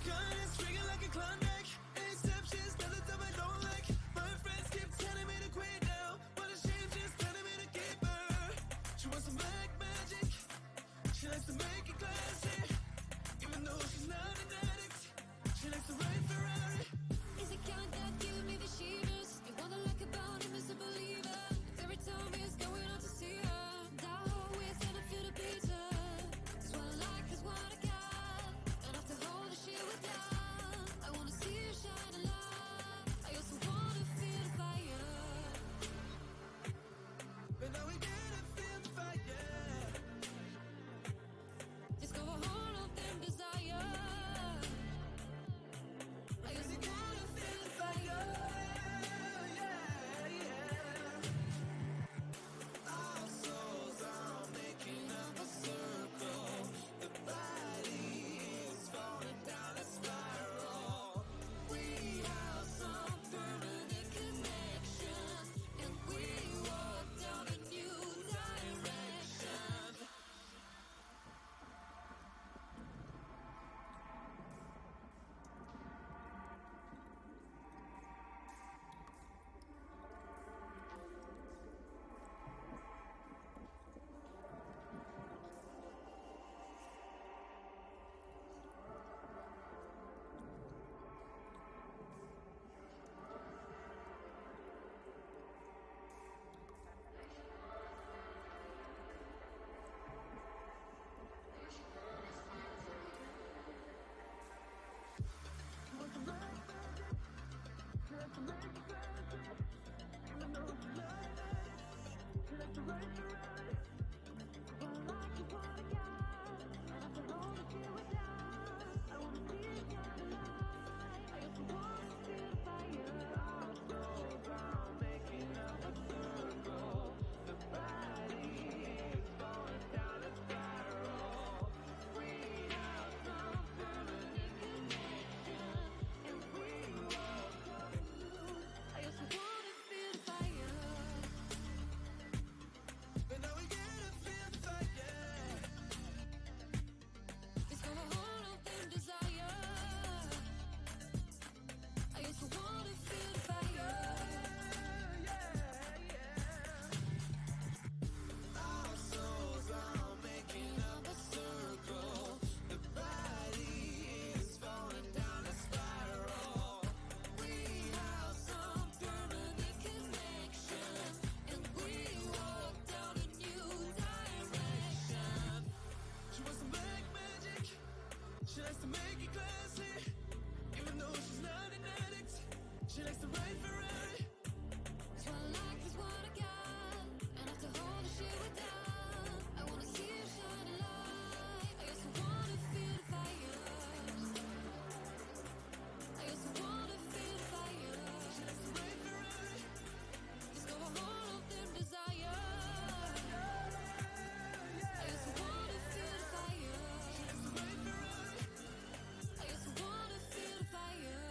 kindness, ringing like a Klondike. Exceptions, nothing that I don't like. My friends keep telling me to quit now, but it's shame just telling me to keep her. She wants some black magic. She likes to make it classy, even though she's not an addict. She likes to ride Ferrari. Is it kind that giving me the shivers? You wanna like about him as a believer. Every time he's going out to see her, that always and I feel the beater. It's what I like, it's what I got. And after all the shit we've done, I wanna see you shine a light. I also wanna feel the fire. But now we gotta feel the fire. Discover all of them desire. I also wanna feel the fire. Our souls are making up a circle. The body is falling down a spiral. We have some permanent connection, and we walk down a new direction. I also wanna feel the fire. But now we gotta feel the fire. Discover all of them desire. I also wanna feel the fire. Our souls are making up a circle. The body is falling down a spiral. We have some permanent connection, and we walk down a new direction. She wants some black magic. She likes to make it classy, even though she's not an addict. She likes to ride Ferrari. It's what I like, it's what I got. And after all the shit we've done, I wanna see you shine a light. I also wanna feel the fire. I also wanna feel the fire. She likes to ride Ferrari. Discover all of them desire. I also wanna feel the fire. She likes to ride Ferrari. I also wanna feel the fire.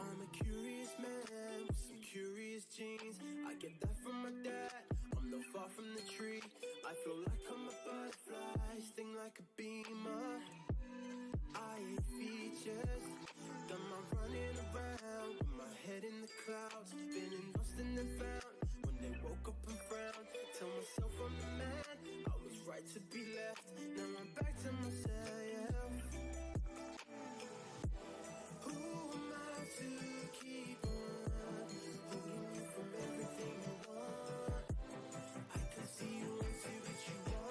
I'm a curious man with some curious genes. I get that from my dad. I'm no far from the tree. I feel like I'm a butterfly, sting like a beamer. I hate features. Got my running around with my head in the clouds, spinning lost and then found. When they woke up and frowned, tell myself I'm the man. I was right to be left. Now I'm back to myself. Who am I to keep on holding you from everything you want? I can see you and see what you want.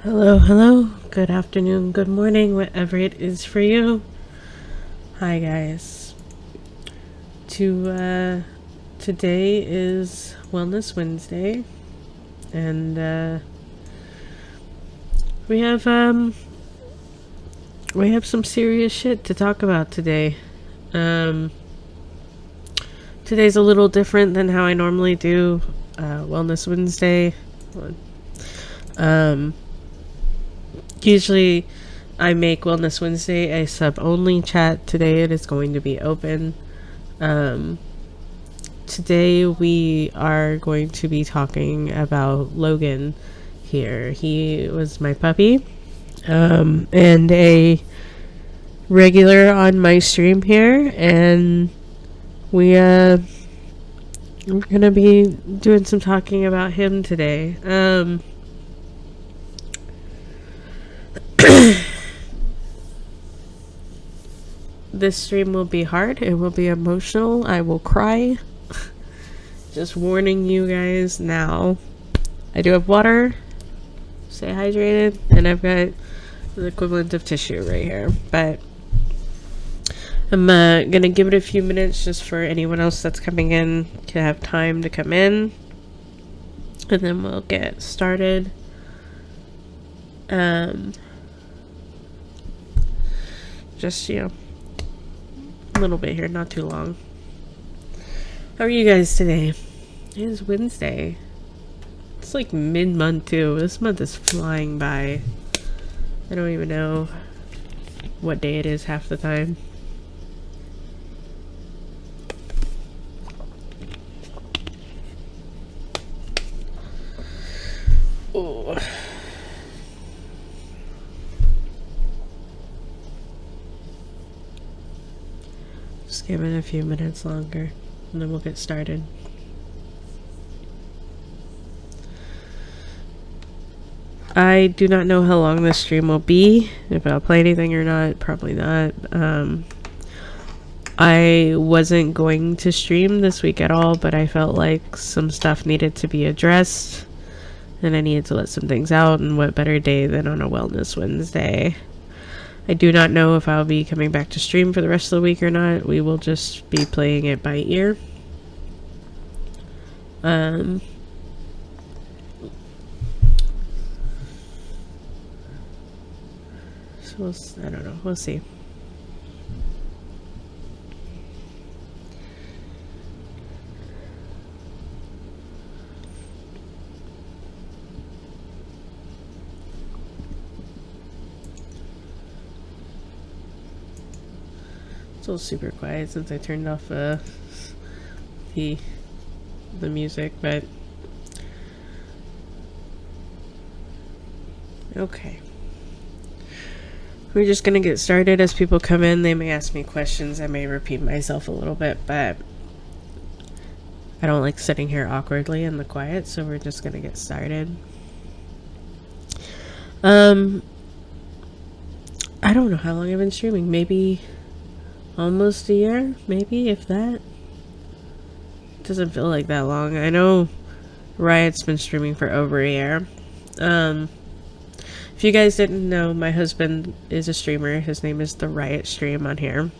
Hello, hello. Good afternoon, good morning, whatever it is for you. Hi, guys. Today is Wellness Wednesday, and we have some serious shit to talk about today. Today's a little different than how I normally do Wellness Wednesday. Usually I make Wellness Wednesday a sub-only chat. Today it is going to be open. Today we are going to be talking about Logan here. He was my puppy, and a regular on my stream here, and we're gonna be doing some talking about him today. This stream will be hard. It will be emotional. I will cry. Just warning you guys now. I do have water. Stay hydrated. And I've got the equivalent of tissue right here. But I'm going to give it a few minutes just for anyone else that's coming in to have time to come in. And then we'll get started. Just, a little bit here, not too long. How are you guys today? It is Wednesday. It's like mid-month too. This month is flying by. I don't even know what day it is half the time. Oh. Just give it a few minutes longer, and then we'll get started. I do not know how long this stream will be, if I'll play anything or not, probably not. I wasn't going to stream this week at all, but I felt like some stuff needed to be addressed, and I needed to let some things out, and what better day than on a Wellness Wednesday. I do not know if I'll be coming back to stream for the rest of the week or not. We will just be playing it by ear. So I don't know. We'll see. It's all super quiet since I turned off the music, but okay. We're just gonna get started. As people come in, they may ask me questions. I may repeat myself a little bit, but I don't like sitting here awkwardly in the quiet, so we're just gonna get started. I don't know how long I've been streaming. Maybe almost a year, maybe, if that. It doesn't feel like that long. I know Riot's been streaming for over a year. If you guys didn't know, my husband is a streamer. His name is The Riot Stream on here.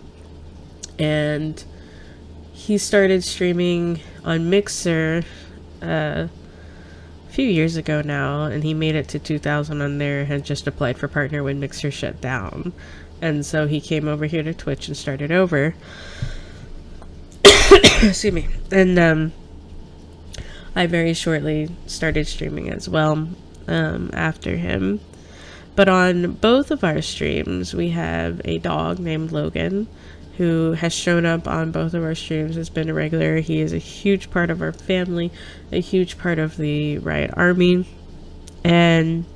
And he started streaming on Mixer a few years ago now, and he made it to 2,000 on there, had just applied for partner when Mixer shut down. And so he came over here to Twitch and started over. Excuse me. And I very shortly started streaming as well after him. But on both of our streams, we have a dog named Logan who has shown up on both of our streams, has been a regular. He is a huge part of our family, a huge part of the Riot Army. And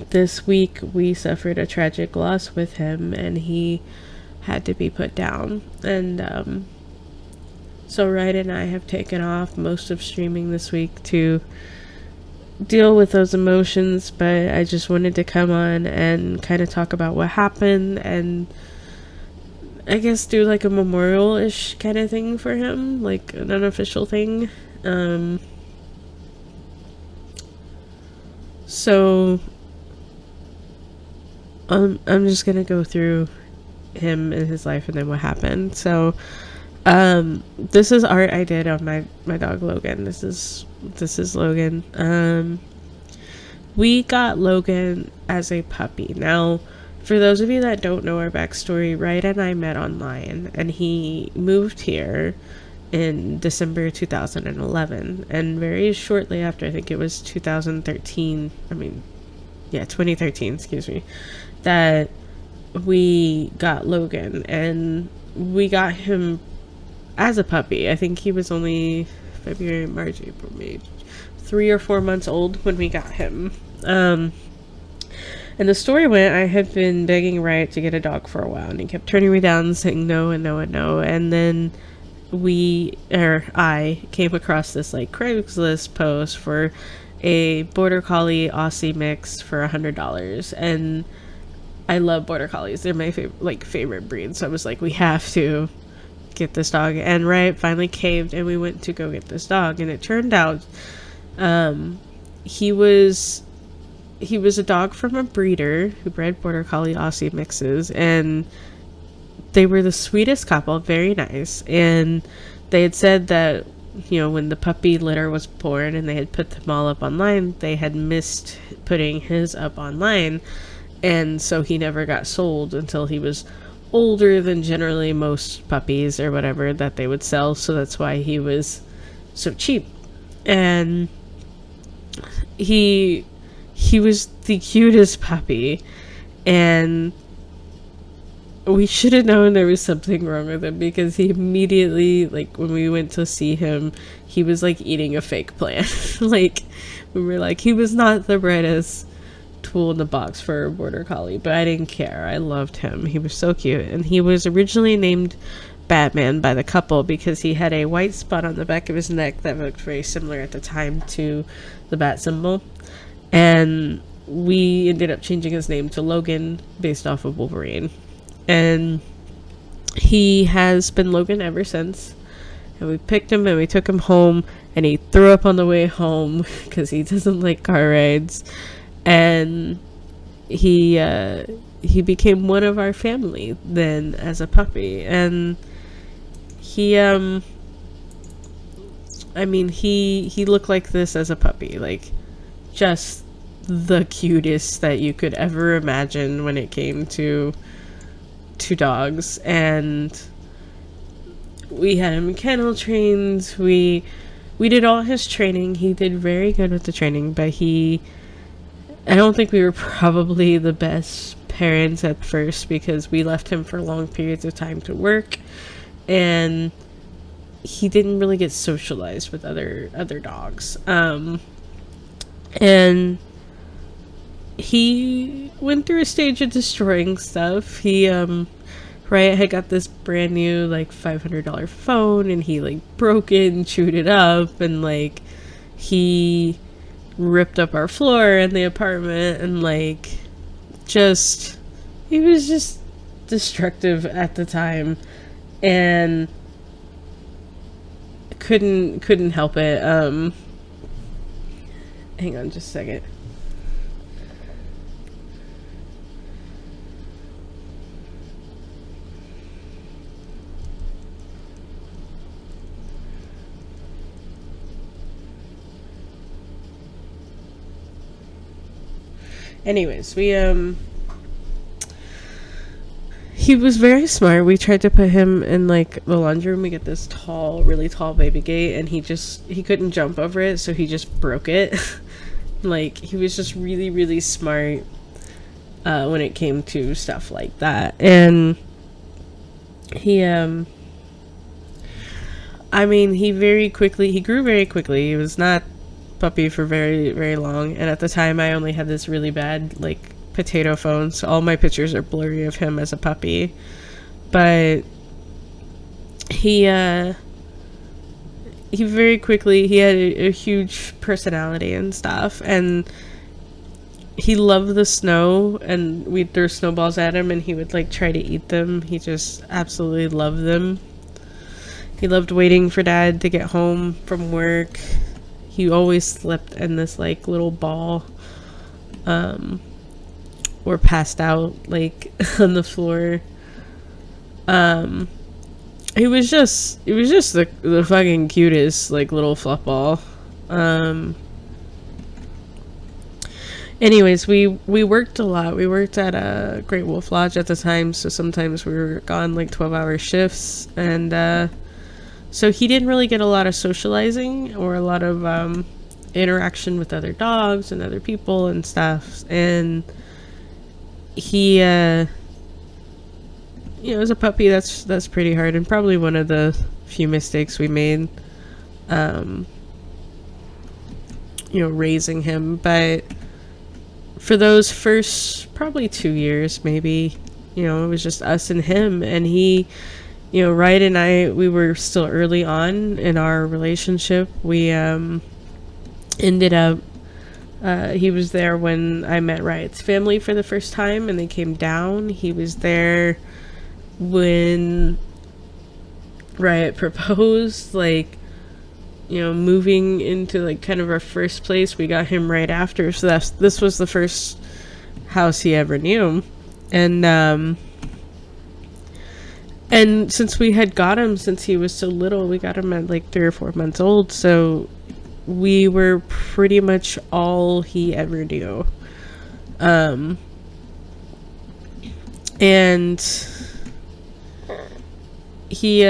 this week we suffered a tragic loss with him, and he had to be put down. And so Riot and I have taken off most of streaming this week to deal with those emotions, but I just wanted to come on and kind of talk about what happened, and I guess do like a memorial-ish kind of thing for him, like an unofficial thing. So I'm just gonna go through him and his life and then what happened. So this is art I did on my dog Logan. This is Logan. We got Logan as a puppy. Now, for those of you that don't know our backstory, Wright and I met online, and he moved here in December 2011, and very shortly after, I think it was 2013, 2013, excuse me, that we got Logan, and we got him as a puppy. I think he was only February, March, April, May, 3 or 4 months old when we got him. And the story went, I had been begging Wright to get a dog for a while, and he kept turning me down, saying no and no and no, and then I came across this like Craigslist post for a Border Collie Aussie mix for $100, and I love Border Collies. They're my favorite breed. So I was like, we have to get this dog. And Wright finally caved, and we went to go get this dog. And it turned out, he was a dog from a breeder who bred Border Collie Aussie mixes, and they were the sweetest couple, very nice. And they had said that, when the puppy litter was born and they had put them all up online, they had missed putting his up online. And so he never got sold until he was older than generally most puppies or whatever that they would sell. So that's why he was so cheap. And he was the cutest puppy. And we should have known there was something wrong with him, because he immediately, when we went to see him, he was eating a fake plant. We were he was not the brightest tool in the box for a Border Collie, but I didn't care. I loved him. He was so cute. And he was originally named Batman by the couple because he had a white spot on the back of his neck that looked very similar at the time to the bat symbol. And we ended up changing his name to Logan based off of Wolverine. And he has been Logan ever since. And we picked him and we took him home, and he threw up on the way home because he doesn't like car rides. And he became one of our family then as a puppy. And he looked like this as a puppy, just the cutest that you could ever imagine when it came to dogs. And we had him kennel trained. We did all his training. He did very good with the training, but I don't think we were probably the best parents at first, because we left him for long periods of time to work, and he didn't really get socialized with other dogs. And he went through a stage of destroying stuff. He Riot had got this brand new $500 phone, and he broke it and chewed it up, and he ripped up our floor in the apartment, and he was just destructive at the time, and couldn't help it. Hang on just a second. Anyways, he was very smart. We tried to put him in the laundry room. We get this really tall baby gate, and he couldn't jump over it, so he just broke it. He was just really, really smart when it came to stuff like that. And he he grew very quickly. He was not puppy for very, very long, and at the time I only had this really bad potato phone, so all my pictures are blurry of him as a puppy. But he very quickly, he had a huge personality and stuff, and he loved the snow, and we'd throw snowballs at him and he would try to eat them. He just absolutely loved them. He loved waiting for Dad to get home from work. He always slept in this little ball were passed out like on the floor. He was just the fucking cutest like little fluff ball. Anyways, we worked a lot. We worked at a Great Wolf Lodge at the time, so sometimes we were gone like 12-hour shifts, and so he didn't really get a lot of socializing or a lot of interaction with other dogs and other people and stuff. And he you know, as a puppy, that's pretty hard, and probably one of the few mistakes we made, you know, raising him. But for those first probably 2 years, maybe, you know, it was just us and him. And he, you know, Riot and I, we were still early on in our relationship. We ended up, he was there when I met Riot's family for the first time, and they came down. He was there when Riot proposed, like, you know, moving into like kind of our first place. We got him right after, so this was the first house he ever knew. And since we had got him since he was so little, we got him at like 3 or 4 months old, so we were pretty much all he ever knew. And he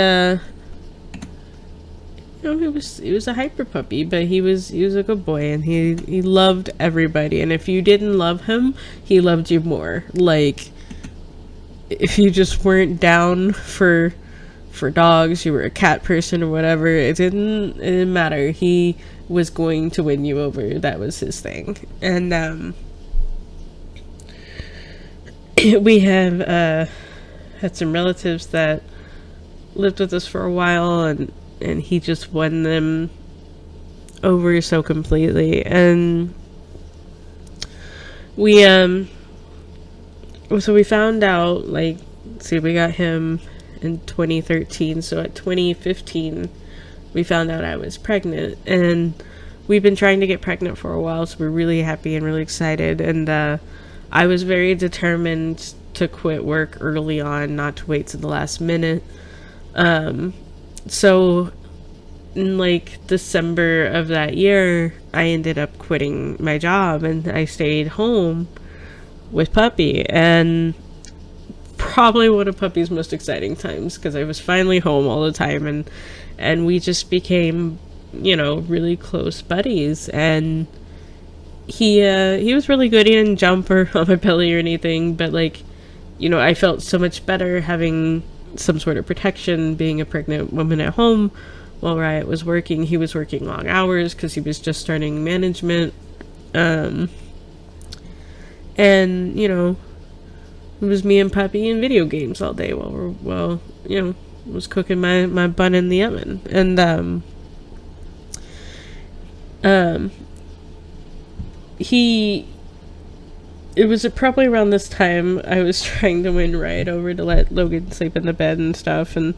you know, he was a hyper puppy, but he was a good boy, and he loved everybody. And if you didn't love him, he loved you more. Like, if you just weren't down for dogs, you were a cat person or whatever, it didn't matter. He was going to win you over. That was his thing. And we have had some relatives that lived with us for a while, and he just won them over so completely. And we so we found out, like, see, we got him in 2013, so at 2015 we found out I was pregnant, and we've been trying to get pregnant for a while, so we're really happy and really excited. And I was very determined to quit work early on, not to wait to the last minute. So in like December of that year, I ended up quitting my job, and I stayed home with Puppy. And probably one of Puppy's most exciting times, because I was finally home all the time, and we just became, you know, really close buddies. And he was really good. He didn't jump or on my belly or anything, but, like, you know, I felt so much better having some sort of protection, being a pregnant woman at home while Riot was working. He was working long hours because he was just starting management. And, you know, it was me and Puppy in video games all day while you know, was cooking my bun in the oven. And it was probably around this time I was trying to win Riot over to let Logan sleep in the bed and stuff, and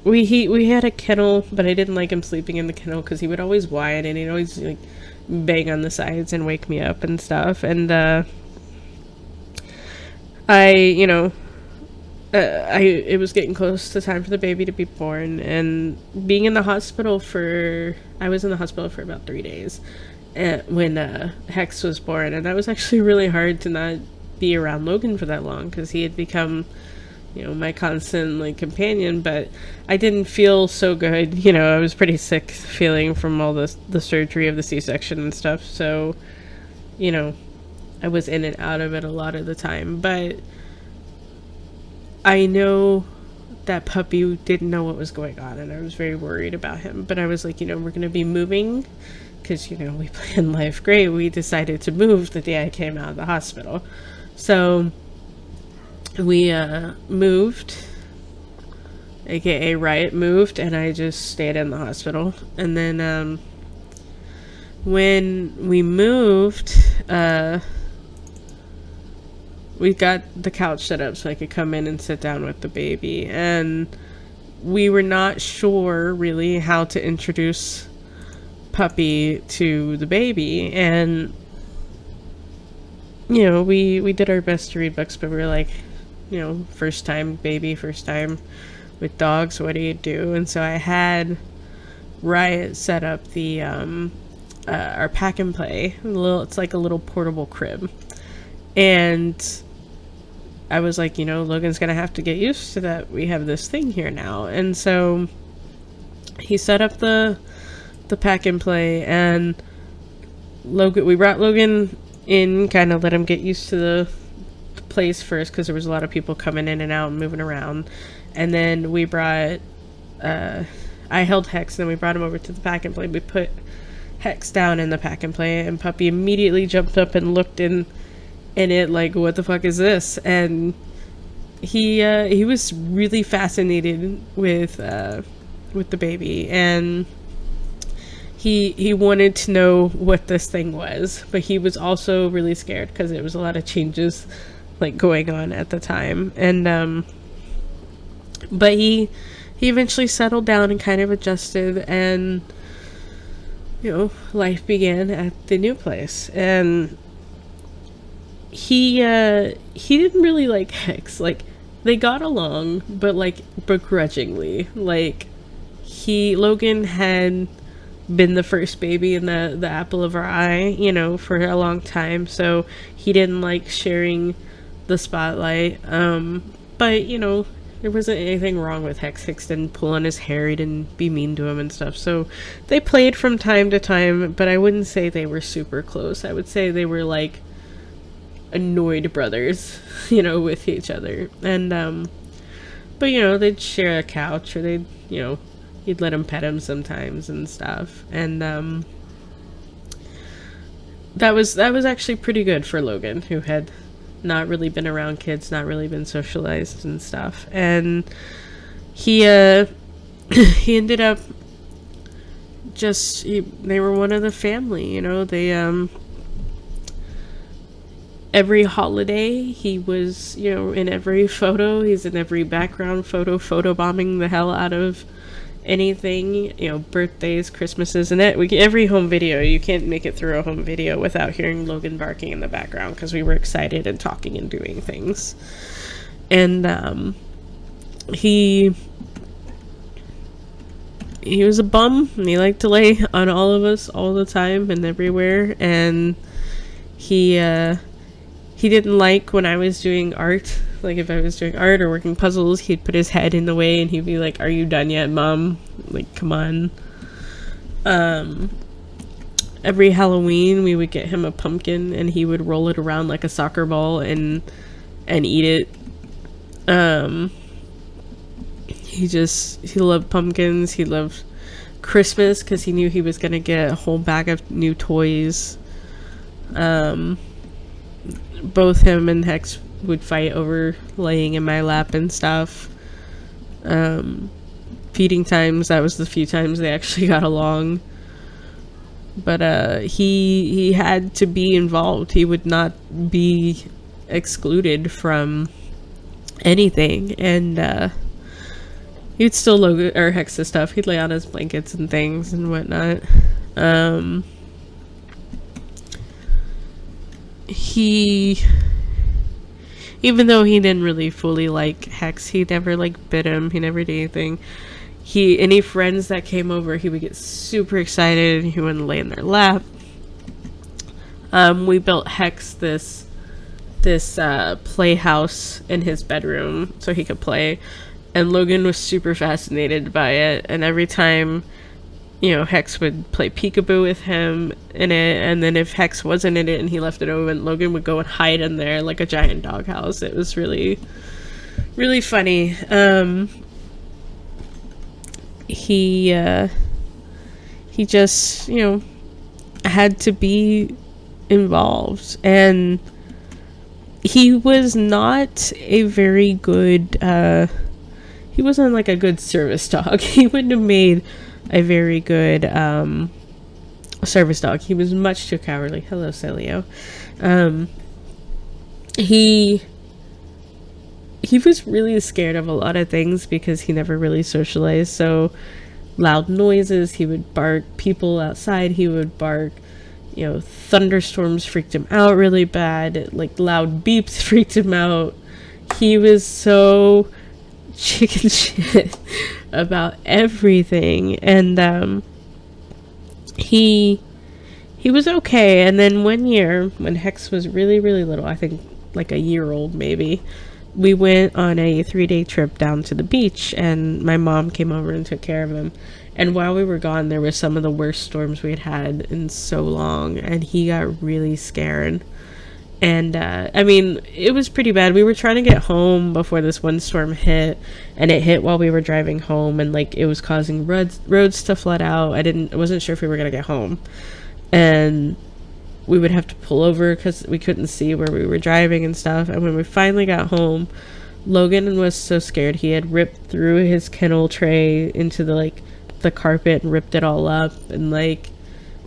we had a kennel, but I didn't like him sleeping in the kennel because he would always whine, and he'd always like bang on the sides and wake me up and stuff. And it was getting close to time for the baby to be born, and being in the hospital I was in the hospital for about 3 days when Hex was born, and that was actually really hard to not be around Logan for that long, because he had become, you know, my constant, like, companion. But I didn't feel so good, you know, I was pretty sick feeling from all the surgery of the C-section and stuff, so, you know, I was in and out of it a lot of the time. But I know that Puppy didn't know what was going on, and I was very worried about him. But I was like, you know, we're going to be moving, because, you know, we planned life great. We decided to move the day I came out of the hospital. So we moved, aka Riot moved, and I just stayed in the hospital. And then when we moved, we got the couch set up so I could come in and sit down with the baby, and we were not sure really how to introduce puppy to the baby, and you know, we did our best to read books, but we were like, you know, first time baby, first time with dogs, what do you do? And so I had Riot set up the our pack and play. It's like a little portable crib, and I was like, you know, Logan's gonna have to get used to that. We have this thing here now, and so he set up the pack and play, and we brought Logan in, kind of let him get used to the place first, because there was a lot of people coming in and out and moving around. And then we brought I held Hex, and then we brought him over to the pack and play. We put Hex down in the pack and play, and Puppy immediately jumped up and looked in it like, what the fuck is this? And he was really fascinated with the baby, and he wanted to know what this thing was, but he was also really scared because there was a lot of changes like going on at the time. And but he eventually settled down and kind of adjusted, and you know, life began at the new place. And he didn't really like Hex. Like, they got along, but like begrudgingly. Like, Logan had been the first baby and the apple of our eye, you know, for a long time, so he didn't like sharing the spotlight. But you know, there wasn't anything wrong with Hex. Hex didn't pull on his hair, he didn't be mean to him and stuff. So they played from time to time, but I wouldn't say they were super close. I would say they were like annoyed brothers, you know, with each other. And but you know, they'd share a couch, or they'd, you know, he'd let him pet him sometimes and stuff. And that was actually pretty good for Logan, who had not really been around kids, not really been socialized and stuff. And he he ended up they were one of the family, you know. They every holiday he was, you know, in every photo. He's in every background photo bombing the hell out of anything, you know, birthdays, Christmases, and every home video. You can't make it through a home video without hearing Logan barking in the background, because we were excited and talking and doing things. And he was a bum, and he liked to lay on all of us all the time and everywhere. And he didn't like when I was doing art. Like, if I was doing art or working puzzles, he'd put his head in the way and he'd be like, "Are you done yet, Mom? Like, come on." Every Halloween we would get him a pumpkin, and he would roll it around like a soccer ball and eat it. He loved pumpkins. He loved Christmas because he knew he was gonna get a whole bag of new toys. Both him and Hex would fight over laying in my lap and stuff. Feeding times, that was the few times they actually got along. But he had to be involved. He would not be excluded from anything. And he'd still Logan or Hex his stuff. He'd lay on his blankets and things and whatnot. Even though he didn't really fully like Hex, he never like bit him, he never did anything. Any friends that came over, he would get super excited and he wouldn't lay in their lap. We built Hex this playhouse in his bedroom so he could play, and Logan was super fascinated by it. And every time, you know, Hex would play peekaboo with him in it, and then if Hex wasn't in it and he left it open, Logan would go and hide in there like a giant doghouse. It was really, really funny. He just, you know, had to be involved, and he was not a very good, he wasn't like a good service dog. He wouldn't have made a very good service dog. He was much too cowardly. Hello, Celio. He was really scared of a lot of things because he never really socialized. So loud noises. He would bark. People outside, he would bark. Thunderstorms freaked him out really bad. Like, loud beeps freaked him out. He was so chicken shit about everything. And he was okay. And then one year, when Hex was really, really little, I think like a year old maybe, we went on a 3-day trip down to the beach, and my mom came over and took care of him. And while we were gone, there was some of the worst storms we had had in so long, and he got really scared. And I mean, it was pretty bad. We were trying to get home before this one storm hit, and it hit while we were driving home, and like it was causing roads to flood out. I wasn't sure if we were gonna get home, and we would have to pull over because we couldn't see where we were driving and stuff. And when we finally got home, Logan was so scared. He had ripped through his kennel tray into the carpet and ripped it all up, and like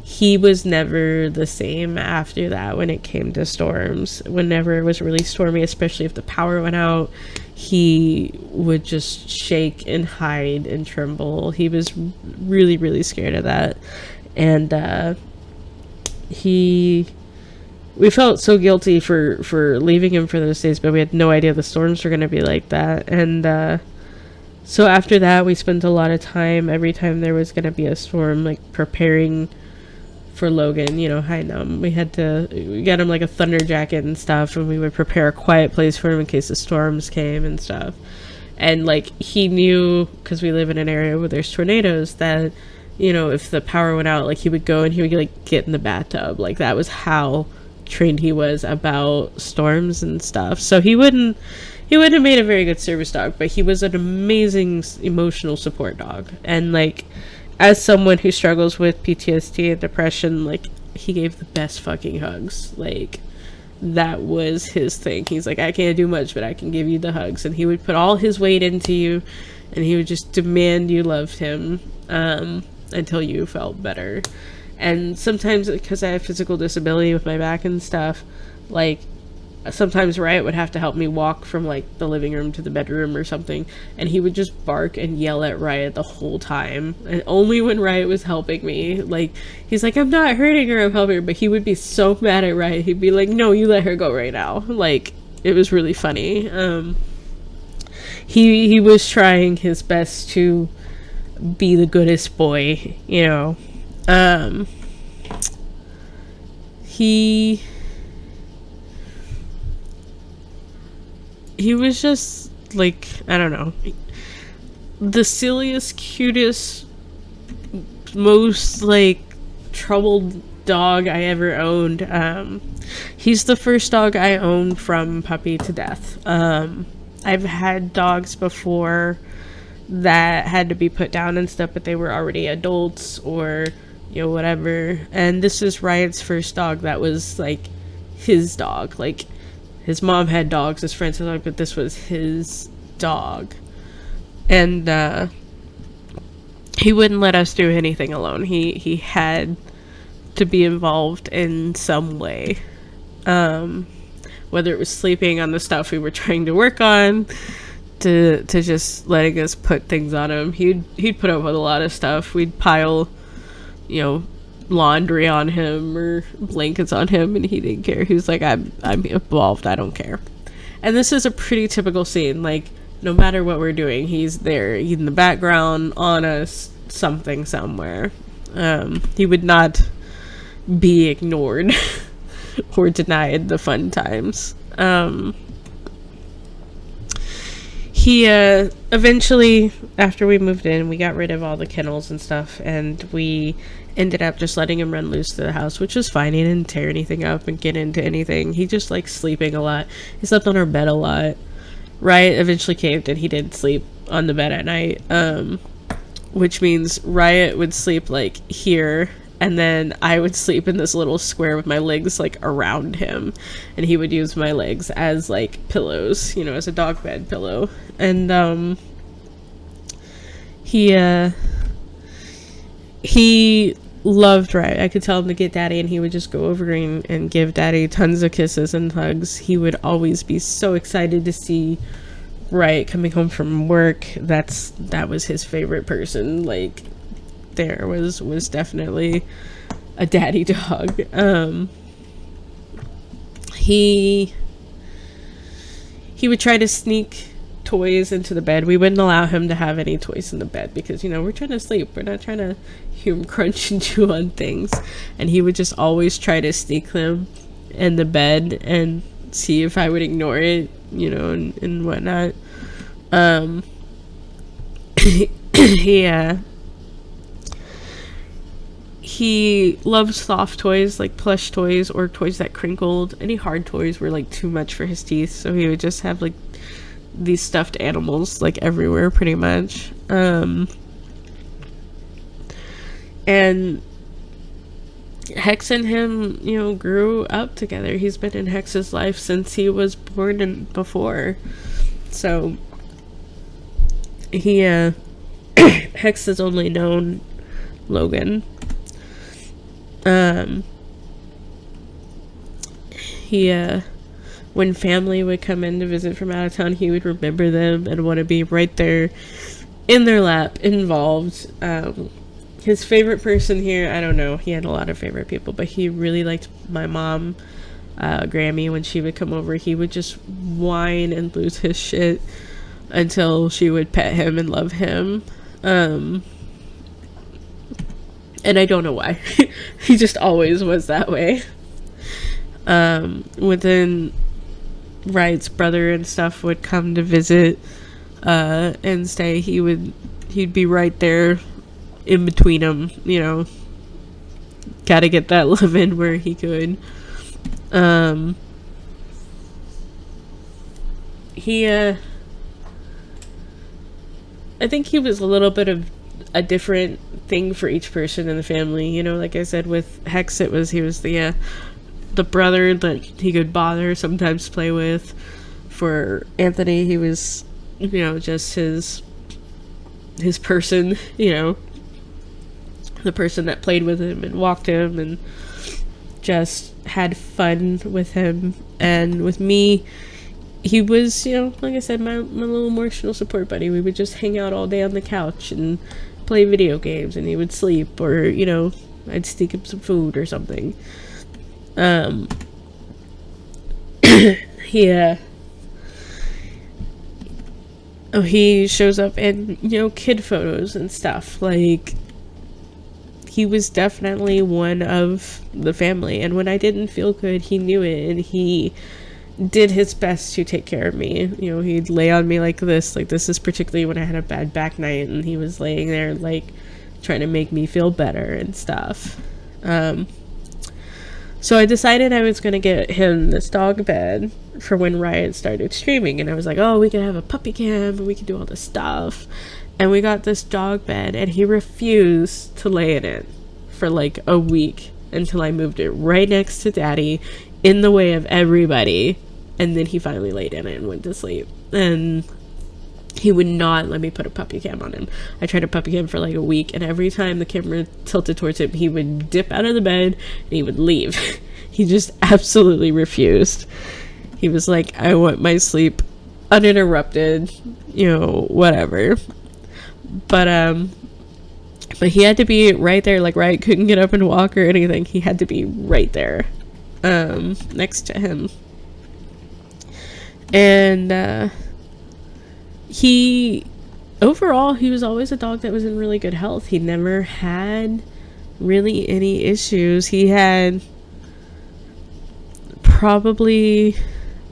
he was never the same after that when it came to storms. Whenever it was really stormy, especially if the power went out, he would just shake and hide and tremble. He was really, really scared of that. And we felt so guilty for leaving him for those days, but we had no idea the storms were going to be like that. And so after that, we spent a lot of time, every time there was going to be a storm, like preparing for Logan, hiding him. We got him like a thunder jacket and stuff, and we would prepare a quiet place for him in case the storms came and stuff. And like he knew, because we live in an area where there's tornadoes, that if the power went out, like he would go and he would like get in the bathtub. Like that was how trained he was about storms and stuff. So he wouldn't have made a very good service dog, but he was an amazing emotional support dog. And like, as someone who struggles with PTSD and depression, like he gave the best fucking hugs. Like that was his thing. He's like, I can't do much, but I can give you the hugs. And he would put all his weight into you, and he would just demand you loved him until you felt better. And sometimes, because I have physical disability with my back and stuff, like sometimes Riot would have to help me walk from like the living room to the bedroom or something, and he would just bark and yell at Riot the whole time, and only when Riot was helping me. Like he's like, I'm not hurting her, I'm helping her, but he would be so mad at Riot. He'd be like, no, you let her go right now. Like it was really funny. He was trying his best to be the goodest boy, he was just like, I don't know, the silliest, cutest, most like troubled dog I ever owned. He's the first dog I owned from puppy to death. I've had dogs before that had to be put down and stuff, but they were already adults or whatever. And this is Riot's first dog that was like his dog. Like his mom had dogs, his friends had dogs, but this was his dog. And he wouldn't let us do anything alone. He had to be involved in some way, whether it was sleeping on the stuff we were trying to work on, to just letting us put things on him. He'd put up with a lot of stuff. We'd pile laundry on him or blankets on him, and he didn't care. He was like, I'm involved, I don't care. And this is a pretty typical scene. Like no matter what we're doing, he's there in the background on us, something somewhere. He would not be ignored or denied the fun times. He eventually, after we moved in, we got rid of all the kennels and stuff, and we ended up just letting him run loose to the house, which was fine. He didn't tear anything up and get into anything. He just liked sleeping a lot. He slept on our bed a lot. Riot eventually caved, and he did sleep on the bed at night, which means Riot would sleep like here, and then I would sleep in this little square with my legs like around him, and he would use my legs as like pillows, as a dog bed pillow. And he loved Riot. I could tell him to get Daddy, and he would just go over and give Daddy tons of kisses and hugs. He would always be so excited to see Riot coming home from work. That was his favorite person. Like there was definitely a daddy dog. He would try to sneak toys into the bed. We wouldn't allow him to have any toys in the bed because, you know, we're trying to sleep. We're not trying to hear him crunch and chew on things. And he would just always try to sneak them in the bed and see if I would ignore it, you know, and whatnot. He loves soft toys, like plush toys or toys that crinkled. Any hard toys were like too much for his teeth, so he would just have like these stuffed animals like everywhere pretty much. And Hex and him, you know, grew up together. He's been in Hex's life since he was born and before. So he Hex has only known Logan. When family would come in to visit from out of town, he would remember them and want to be right there in their lap, involved. His favorite person here, I don't know, he had a lot of favorite people, but he really liked my mom, Grammy. When she would come over, he would just whine and lose his shit until she would pet him and love him. And I don't know why. He just always was that way. Within Wright's brother and stuff would come to visit and stay, he'd be right there in between them, you know. Gotta get that love in where he could. I think he was a little bit of a different thing for each person in the family, you know. Like I said, with Hex, he was the brother that he could bother, sometimes play with. For Anthony, he was, you know, just his person, you know, the person that played with him and walked him and just had fun with him. And with me, he was, you know, like I said, my little emotional support buddy. We would just hang out all day on the couch and play video games, and he would sleep, or, you know, I'd sneak him some food or something. He shows up in, you know, kid photos and stuff. Like, he was definitely one of the family, and when I didn't feel good, he knew it, and he did his best to take care of me. You know, he'd lay on me like this is particularly when I had a bad back night, and he was laying there like trying to make me feel better and stuff. So I decided I was going to get him this dog bed for when Riot started streaming, and I was like, oh, we can have a puppy cam and we can do all this stuff. And we got this dog bed, and he refused to lay in it for like a week until I moved it right next to Daddy in the way of everybody. And then he finally laid in it and went to sleep. And he would not let me put a puppy cam on him. I tried a puppy cam for like a week, and every time the camera tilted towards him, he would dip out of the bed and he would leave. He just absolutely refused. He was like, I want my sleep uninterrupted, you know, whatever. But he had to be right there. Like, Riot couldn't get up and walk or anything. He had to be right there, next to him. And overall, he was always a dog that was in really good health. He never had really any issues. He had probably,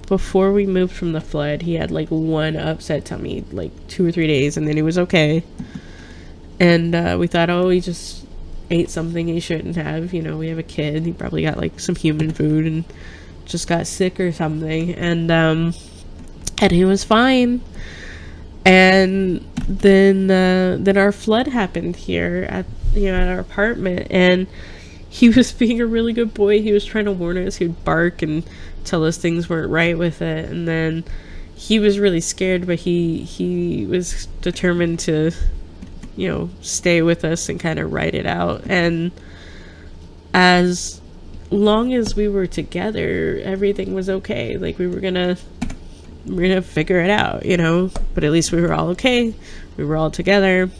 before we moved from the flood, he had like one upset tummy, like 2 or 3 days, and then he was okay. And we thought, oh, he just ate something he shouldn't have. You know, we have a kid. He probably got like some human food and just got sick or something. And he was fine. And then our flood happened here at our apartment, and he was being a really good boy. He was trying to warn us. He would bark and tell us things weren't right with it. And then he was really scared, but he was determined to, you know, stay with us and kind of ride it out. And as long as we were together, everything was okay. Like, we're gonna figure it out, you know. But at least we were all okay. We were all together.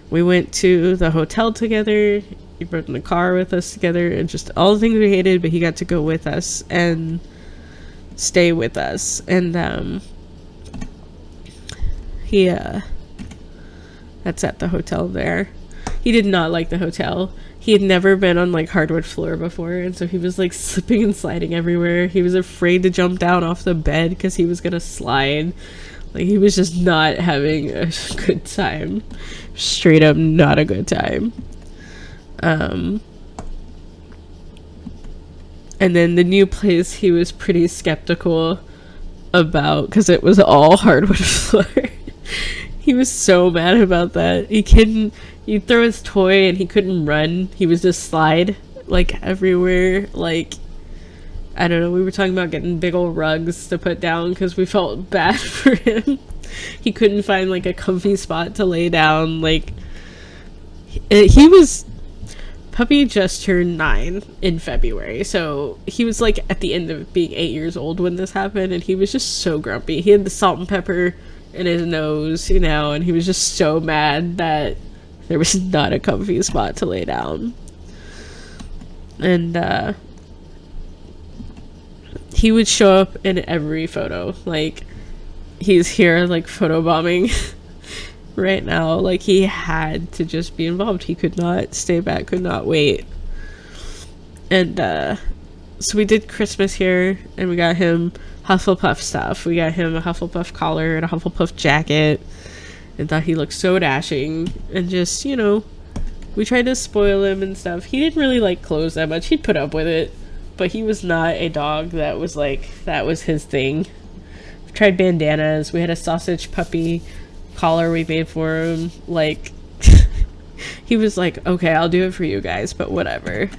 We went to the hotel together. He rode in the car with us together, and just all the things we hated, but he got to go with us and stay with us. And he that's at the hotel there. He did not like the hotel. He had never been on like hardwood floor before, and so he was like slipping and sliding everywhere. He was afraid to jump down off the bed because he was gonna slide. Like, he was just not having a good time. Straight up not a good time. And then the new place he was pretty skeptical about because it was all hardwood floor. He was so mad about that. You'd throw his toy and he couldn't run. He would just slide like everywhere. Like, I don't know, we were talking about getting big old rugs to put down because we felt bad for him. He couldn't find like a comfy spot to lay down. Like, Puppy just turned 9 in February, so he was like at the end of being 8 years old when this happened, and he was just so grumpy. He had the salt and pepper in his nose, you know, and he was just so mad that there was not a comfy spot to lay down. And he would show up in every photo. Like, he's here like photobombing right now. Like, he had to just be involved. He could not stay back, could not wait. And so we did Christmas here, and we got him Hufflepuff stuff. We got him a Hufflepuff collar and a Hufflepuff jacket, and thought he looked so dashing. And just, you know, we tried to spoil him and stuff. He didn't really like clothes that much. He'd put up with it, but he was not a dog that was like, that was his thing. We tried bandanas. We had a sausage puppy collar we made for him. Like, he was like, okay, I'll do it for you guys, but whatever.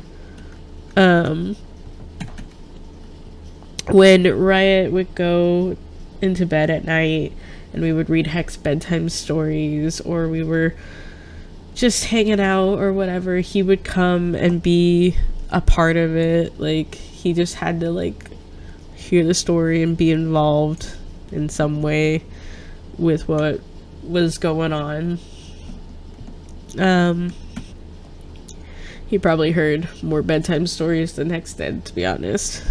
When Riot would go into bed at night and we would read Hex bedtime stories, or we were just hanging out or whatever, he would come and be a part of it. Like, he just had to like hear the story and be involved in some way with what was going on. He probably heard more bedtime stories than Hex did, to be honest.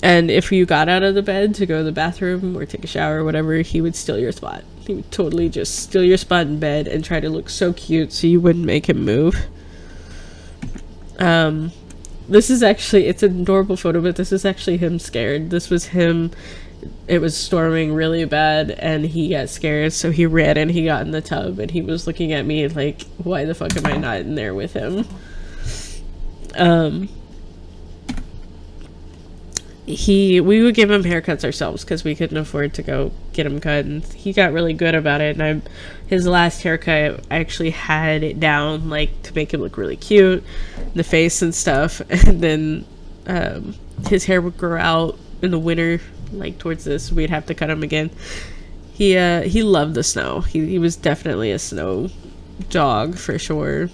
And if you got out of the bed to go to the bathroom or take a shower or whatever, he would steal your spot. He would totally just steal your spot in bed and try to look so cute so you wouldn't make him move. This is actually, it's an adorable photo, but this is actually him scared. This was him. It was storming really bad and he got scared, so he ran and he got in the tub, and he was looking at me like, why the fuck am I not in there with him? We would give him haircuts ourselves because we couldn't afford to go get him cut, and he got really good about it. And his last haircut, I actually had it down like to make him look really cute, the face and stuff. And then his hair would grow out in the winter, like towards this, we'd have to cut him again. He loved the snow. He was definitely a snow dog for sure.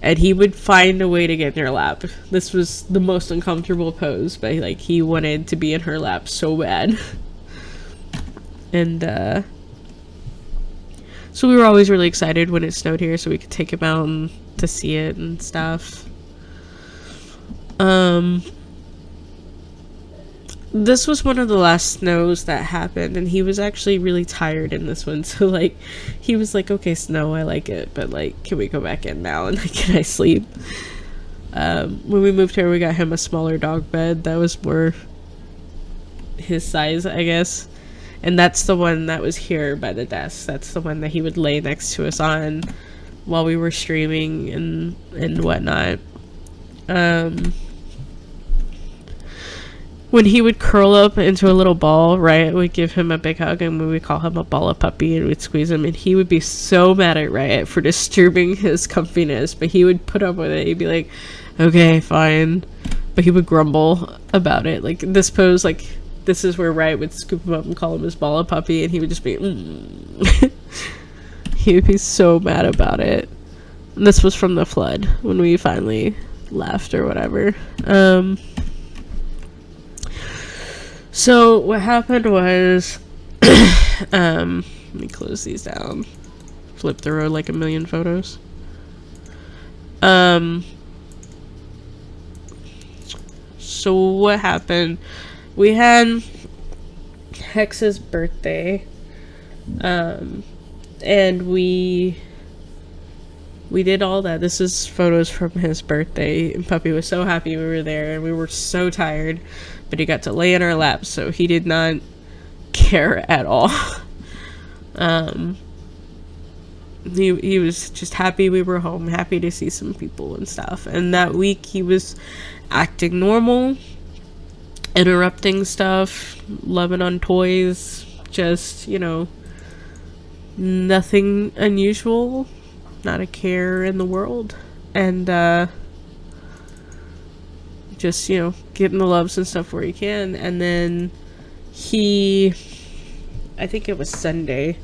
And he would find a way to get in her lap. This was the most uncomfortable pose, but like, he wanted to be in her lap so bad. And so we were always really excited when it snowed here, so we could take him out and to see it and stuff. This was one of the last snows that happened, and he was actually really tired in this one. So like, he was like, okay, snow, I like it, but like, can we go back in now and like, can I sleep? When we moved here, we got him a smaller dog bed that was more his size, I guess. And that's the one that was here by the desk. That's the one that he would lay next to us on while we were streaming and whatnot. When he would curl up into a little ball, Riot would give him a big hug, and we would call him a ball of puppy, and we'd squeeze him, and he would be so mad at Riot for disturbing his comfiness, but he would put up with it. He'd be like, okay, fine. But he would grumble about it. Like, this pose, like, this is where Riot would scoop him up and call him his ball of puppy, and he would just be, He would be so mad about it. And this was from the flood, when we finally left or whatever. So what happened was, Let me close these down. Flip through like a million photos. So what happened? We had Hex's birthday. And we did all that. This is photos from his birthday, and Puppy was so happy we were there, and we were so tired, but he got to lay in our laps, so he did not care at all. He was just happy we were home, happy to see some people and stuff. And that week he was acting normal, interrupting stuff, loving on toys, just, you know, nothing unusual, not a care in the world. And just, you know, getting the loves and stuff where he can. And then I think it was Sunday.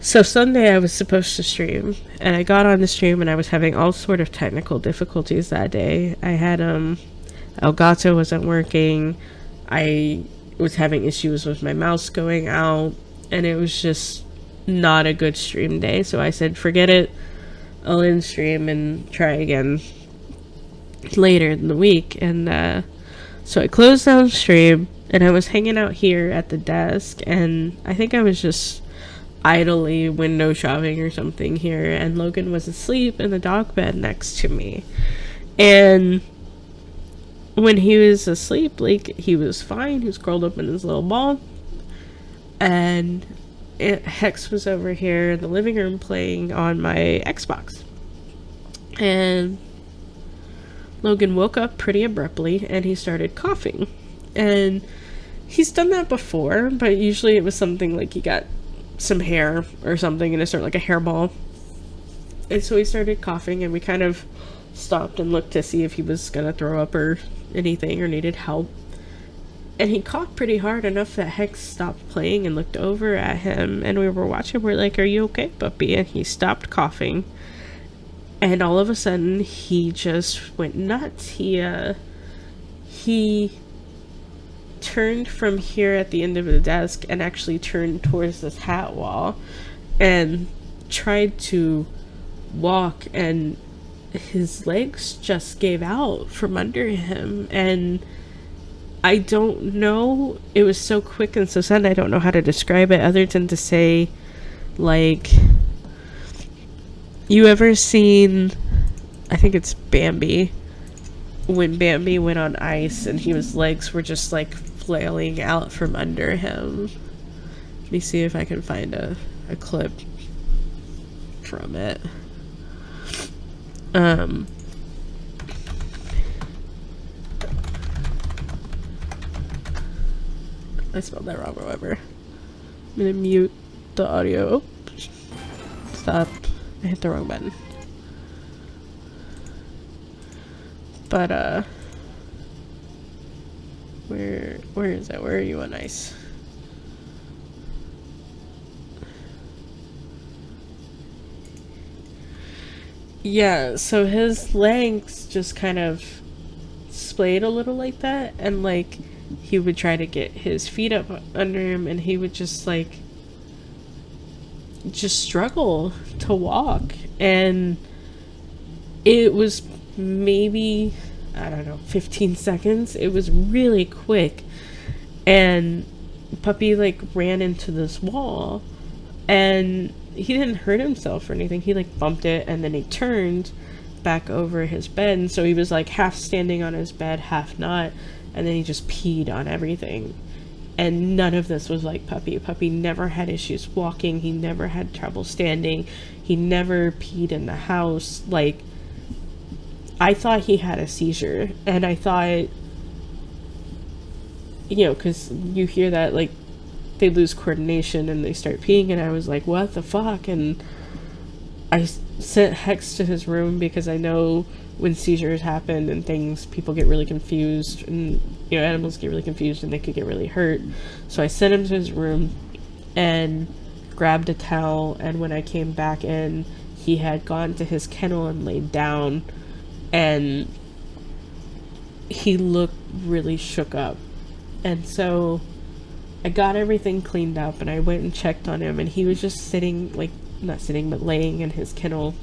So Sunday I was supposed to stream, and I got on the stream and I was having all sort of technical difficulties that day. I had Elgato wasn't working. I was having issues with my mouse going out, and it was just not a good stream day. So I said, forget it, I'll end stream and try again later in the week. And so I closed down stream, and I was hanging out here at the desk, and I think I was just idly window shopping or something here, and Logan was asleep in the dog bed next to me. And when he was asleep, like, he was fine. He was curled up in his little ball, and Hex was over here in the living room playing on my Xbox. And Logan woke up pretty abruptly, and he started coughing. And he's done that before, but usually it was something like he got some hair or something, and it started like a hairball. And so he started coughing, and we kind of stopped and looked to see if he was gonna throw up or anything or needed help. And he coughed pretty hard enough that Hex stopped playing and looked over at him, and we were watching. We're like, "Are you okay, puppy?" And he stopped coughing, and all of a sudden he just went nuts. He turned from here at the end of the desk and actually turned towards this hat wall and tried to walk, and his legs just gave out from under him. And I don't know, it was so quick and so sudden, I don't know how to describe it other than to say, like, you ever seen, I think it's Bambi, when Bambi went on ice and his legs were just like flailing out from under him. Let me see if I can find a clip from it. I spelled that wrong, however. I'm gonna mute the audio. Oops. Stop. I hit the wrong button. But, where is that? Where are you on ice? Yeah, so his legs just kind of splayed a little like that, and like he would try to get his feet up under him, and he would just like struggle to walk. And it was maybe, I don't know, 15 seconds. It was really quick, and Puppy like ran into this wall, and he didn't hurt himself or anything. He like bumped it, and then he turned back over his bed, and so he was like half standing on his bed, half not, and then he just peed on everything. And none of this was like Puppy. Puppy never had issues walking. He never had trouble standing. He never peed in the house. Like, I thought he had a seizure, and I thought, you know, because you hear that, like, they lose coordination and they start peeing, and I was like, what the fuck? And I sent Hex to his room because I know when seizures happen and things, people get really confused, and, you know, animals get really confused and they could get really hurt. So I sent him to his room and grabbed a towel, and when I came back in, he had gone to his kennel and laid down, and he looked really shook up. And so I got everything cleaned up and I went and checked on him, and he was just sitting, like, not sitting, but laying in his kennel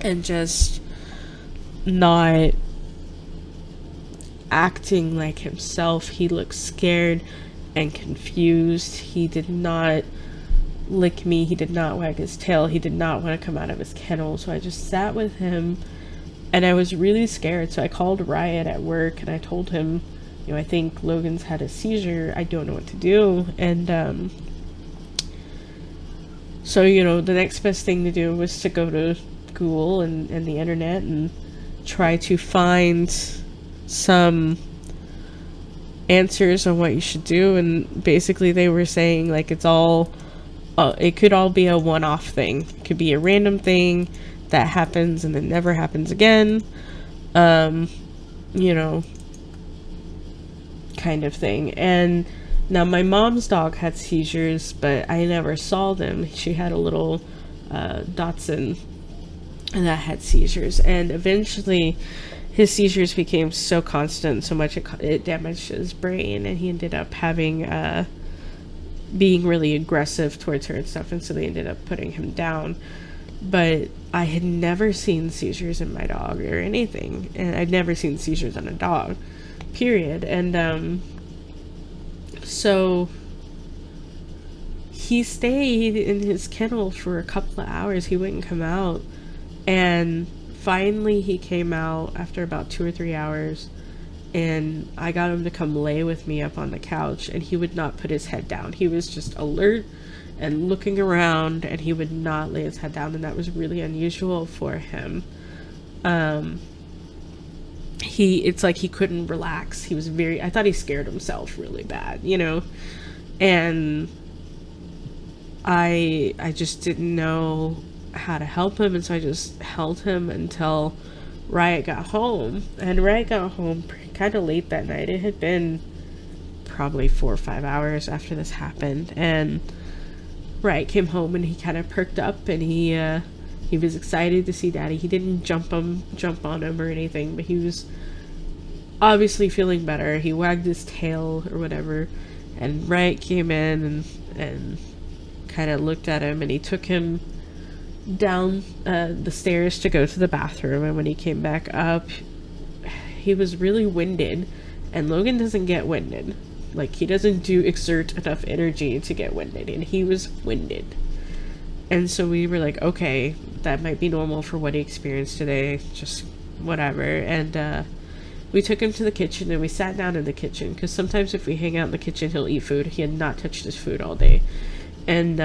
and just not acting like himself. He looked scared and confused. He did not lick me. He did not wag his tail. He did not want to come out of his kennel. So I just sat with him, and I was really scared. So I called Riot at work and I told him, you know, I think Logan's had a seizure. I don't know what to do. And so, you know, the next best thing to do was to go to Google and the internet and try to find some answers on what you should do. And basically they were saying, like, it's all it could all be a one-off thing. It could be a random thing that happens and then never happens again, you know, kind of thing. And now my mom's dog had seizures, but I never saw them. She had a little Dachshund that had seizures, and eventually his seizures became so constant, so much it damaged his brain, and he ended up having being really aggressive towards her and stuff, and so they ended up putting him down. But I had never seen seizures in my dog or anything, and I'd never seen seizures on a dog, period. And so he stayed in his kennel for a couple of hours. He wouldn't come out, and finally he came out after about 2 or 3 hours, and I got him to come lay with me up on the couch, and he would not put his head down. He was just alert and looking around, and he would not lay his head down, and that was really unusual for him. It's like he couldn't relax. He was I thought he scared himself really bad, you know, and I just didn't know how to help him, and so I just held him until Riot got home. And Riot got home kind of late that night. It had been probably 4 or 5 hours after this happened, and Riot came home and he kind of perked up, and he was excited to see Daddy. He didn't jump on him or anything, but he was obviously feeling better. He wagged his tail or whatever, and Riot came in and kind of looked at him, and he took him down the stairs to go to the bathroom. And when he came back up, he was really winded, and Logan doesn't get winded. Like, he doesn't exert enough energy to get winded, and he was winded. And so we were like, okay, that might be normal for what he experienced today, just whatever. And we took him to the kitchen, and we sat down in the kitchen, because sometimes if we hang out in the kitchen, he'll eat food. He had not touched his food all day. And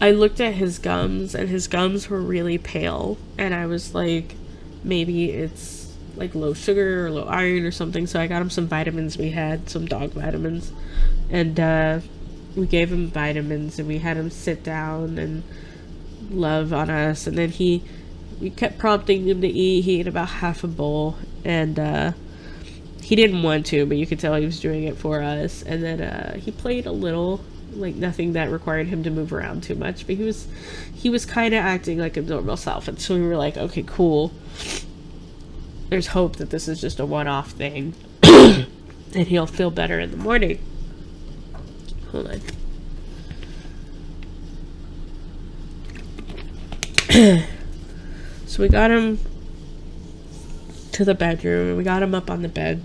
I looked at his gums, and his gums were really pale, and I was like, maybe it's like low sugar or low iron or something. So I got him some vitamins. We had some dog vitamins, and we gave him vitamins, and we had him sit down and love on us. And then we kept prompting him to eat. He ate about half a bowl, and he didn't want to, but you could tell he was doing it for us. And then he played a little, like nothing that required him to move around too much, but he was kind of acting like a normal self. And so we were like, okay, cool, there's hope that this is just a one-off thing and he'll feel better in the morning. Hold on. So we got him to the bedroom, and we got him up on the bed,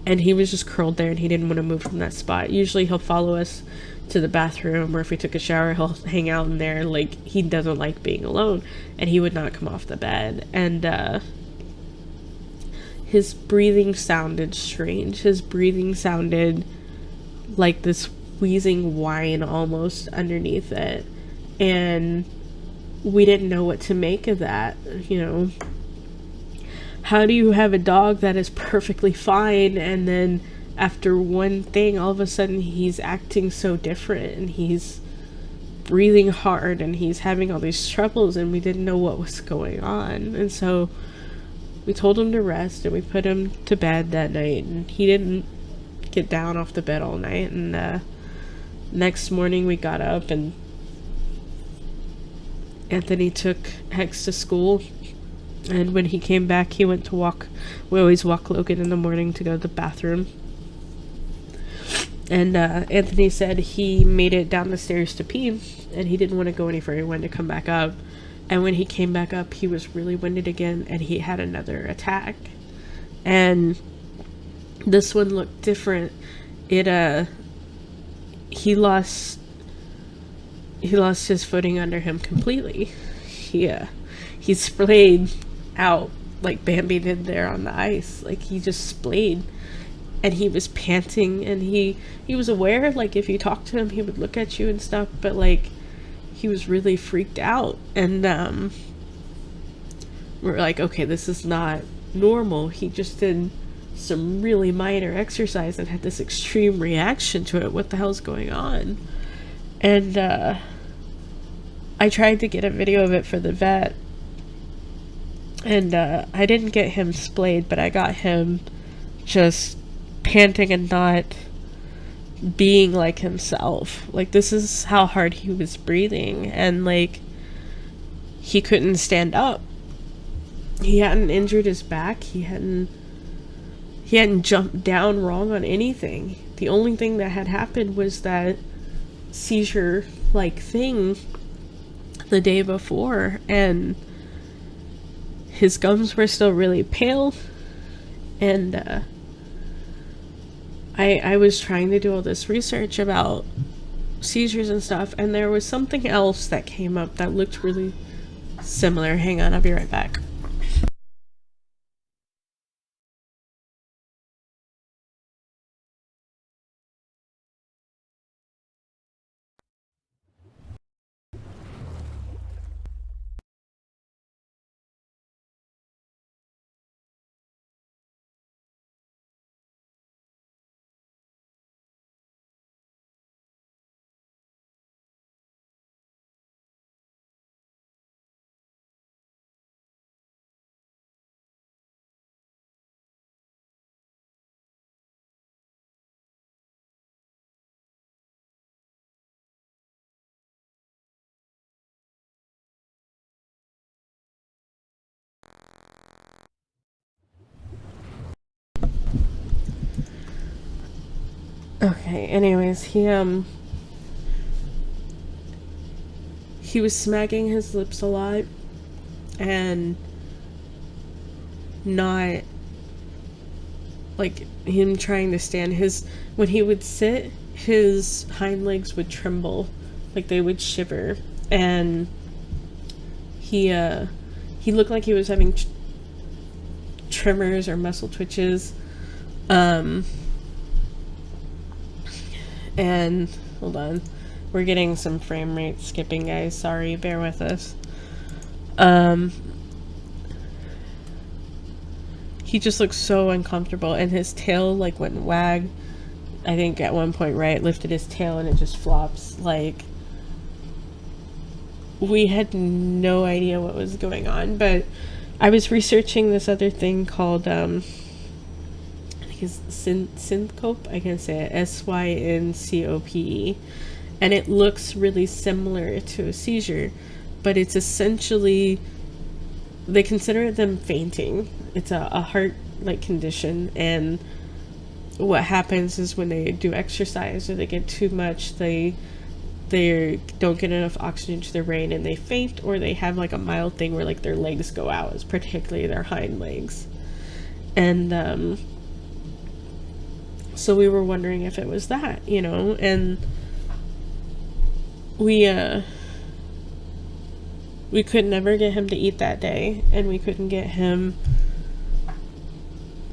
and he was just curled there, and he didn't want to move from that spot. Usually he'll follow us to the bathroom, or if we took a shower, he'll hang out in there. Like, he doesn't like being alone, and he would not come off the bed. And his breathing sounded strange. His breathing sounded like this wheezing whine almost underneath it, and we didn't know what to make of that. You know, how do you have a dog that is perfectly fine, and then after one thing, all of a sudden he's acting so different, and he's breathing hard, and he's having all these troubles, and we didn't know what was going on. And so we told him to rest, and we put him to bed that night, and he didn't get down off the bed all night. And next morning we got up, and Anthony took Hex to school, And when he came back, he went to walk. We always walk Logan in the morning to go to the bathroom. And Anthony said he made it down the stairs to pee, and he didn't want to go any further. He wanted to come back up. And when he came back up, he was really winded again, and he had another attack. And this one looked different. He lost his footing under him completely. He splayed out like Bambi did there on the ice. Like, he just splayed, and he was panting, and he was aware, like, if you talked to him, he would look at you and stuff, but like, he was really freaked out. And we're like, okay, this is not normal. He just did some really minor exercise and had this extreme reaction to it. What the hell's going on? And I tried to get a video of it for the vet, and I didn't get him splayed, but I got him just panting and not being like himself. Like, this is how hard he was breathing, and like, he couldn't stand up. He hadn't injured his back. He hadn't jumped down wrong on anything. The only thing that had happened was that seizure like thing the day before, and his gums were still really pale. And I was trying to do all this research about seizures and stuff, and there was something else that came up that looked really similar. Hang on, I'll be right back. Okay, anyways, he was smacking his lips a lot and not, like, him trying to stand. When he would sit, his hind legs would tremble, like they would shiver, and he looked like he was having tremors or muscle twitches. And hold on, we're getting some frame rate skipping, guys. Sorry, bear with us. He just looks so uncomfortable, and his tail like went wag. I think at one point, right, lifted his tail and it just flops. Like, we had no idea what was going on. But I was researching this other thing called is syncope. I can say it, syncope, and it looks really similar to a seizure, but it's essentially, they consider them fainting. It's a heart like condition, and what happens is when they do exercise or they get too much, they don't get enough oxygen to their brain and they faint, or they have like a mild thing where like their legs go out, it's particularly their hind legs. And so we were wondering if it was that, and we could never get him to eat that day, and we couldn't get him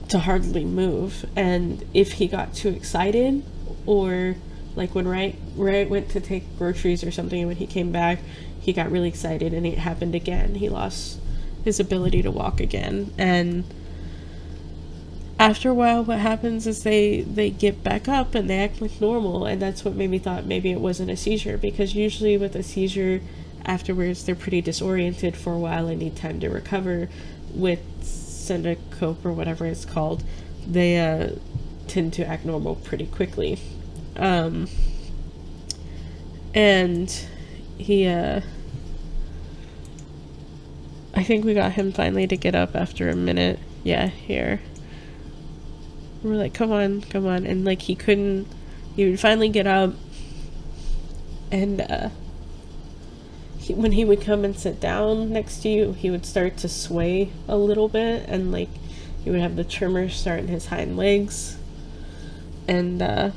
to hardly move. And if he got too excited, or like when Wright went to take groceries or something, and when he came back, he got really excited, and it happened again. He lost his ability to walk again. And after a while, what happens is they get back up and they act like normal, and that's what made me thought maybe it wasn't a seizure, because usually with a seizure, afterwards they're pretty disoriented for a while and need time to recover. With syncope, or whatever it's called, they tend to act normal pretty quickly. And I think we got him finally to get up after a minute. Yeah, here. We're like, come on, come on. And like he would finally get up. And when he would come and sit down next to you, he would start to sway a little bit. And like he would have the tremor start in his hind legs. And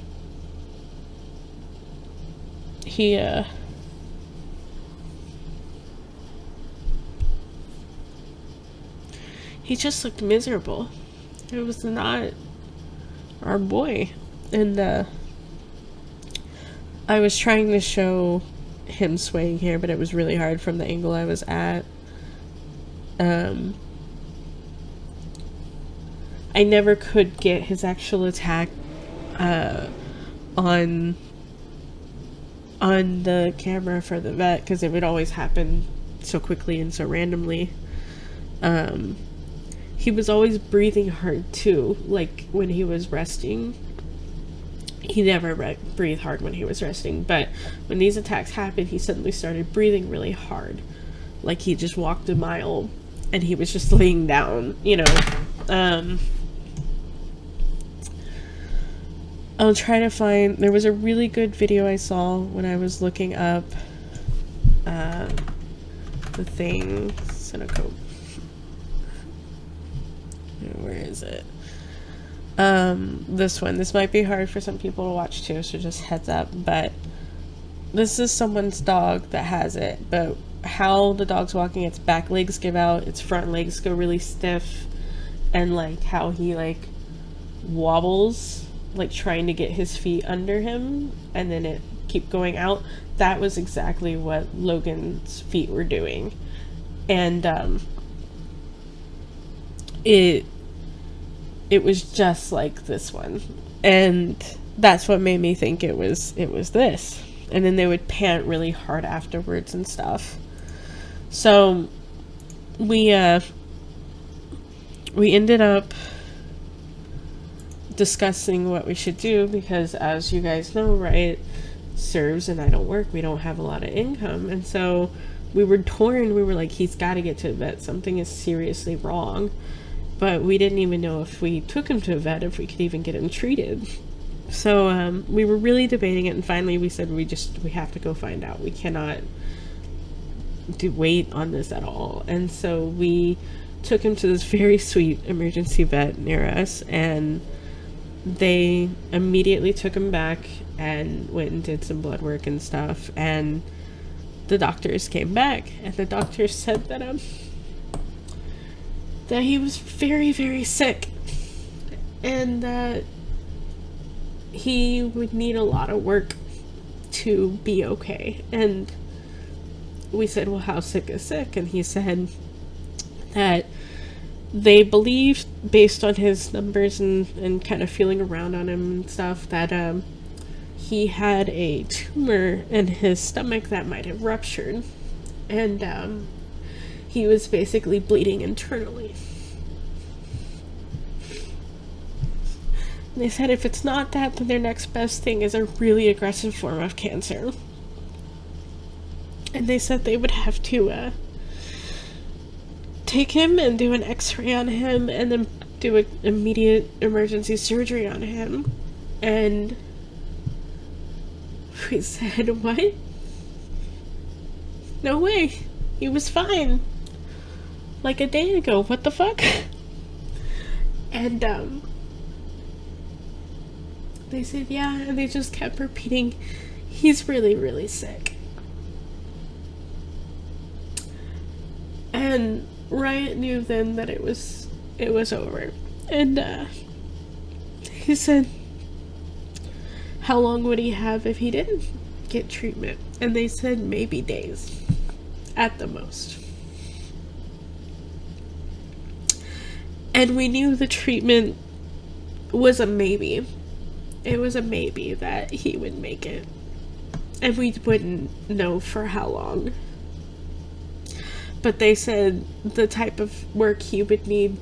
he just looked miserable. It was not our boy. And I was trying to show him swaying here, but it was really hard from the angle I was at. I never could get his actual attack on the camera for the vet, because it would always happen so quickly and so randomly. He was always breathing hard too. Like when he was resting, he never breathed hard when he was resting, but when these attacks happened, he suddenly started breathing really hard, like he just walked a mile and he was just laying down, you know. I'll try to find, there was a really good video I saw when I was looking up the thing, Cinecope. Where is it? This one. This might be hard for some people to watch too, so just heads up. But this is someone's dog that has it, but how the dog's walking, its back legs give out, its front legs go really stiff, and like how he like wobbles, like trying to get his feet under him, and then it keep going out. That was exactly what Logan's feet were doing. And it was just like this one, and that's what made me think it was this. And then they would pant really hard afterwards and stuff. So we ended up discussing what we should do, because as you guys know, right, Serves and I don't work, we don't have a lot of income, and so we were torn. We were like, he's got to get to a vet, something is seriously wrong. But we didn't even know if we took him to a vet, if we could even get him treated. So we were really debating it, and finally we said we have to go find out. We cannot wait on this at all. And so we took him to this very sweet emergency vet near us, and they immediately took him back and went and did some blood work and stuff. And the doctors came back, and the doctors said that he was very, very sick, and that he would need a lot of work to be okay. And we said, well, how sick is sick? And he said that they believed, based on his numbers and kind of feeling around on him and stuff, that he had a tumor in his stomach that might have ruptured, and he was basically bleeding internally. They said if it's not that, then their next best thing is a really aggressive form of cancer. And they said they would have to take him and do an x-ray on him, and then do an immediate emergency surgery on him. And we said, what? No way. He was fine like a day ago. What the fuck? And they said, yeah, and they just kept repeating, he's really, really sick. And Riot knew then that it was over. And he said, how long would he have if he didn't get treatment? And they said maybe days at the most. And we knew the treatment was a maybe. It was a maybe that he would make it. And we wouldn't know for how long. But they said the type of work he would need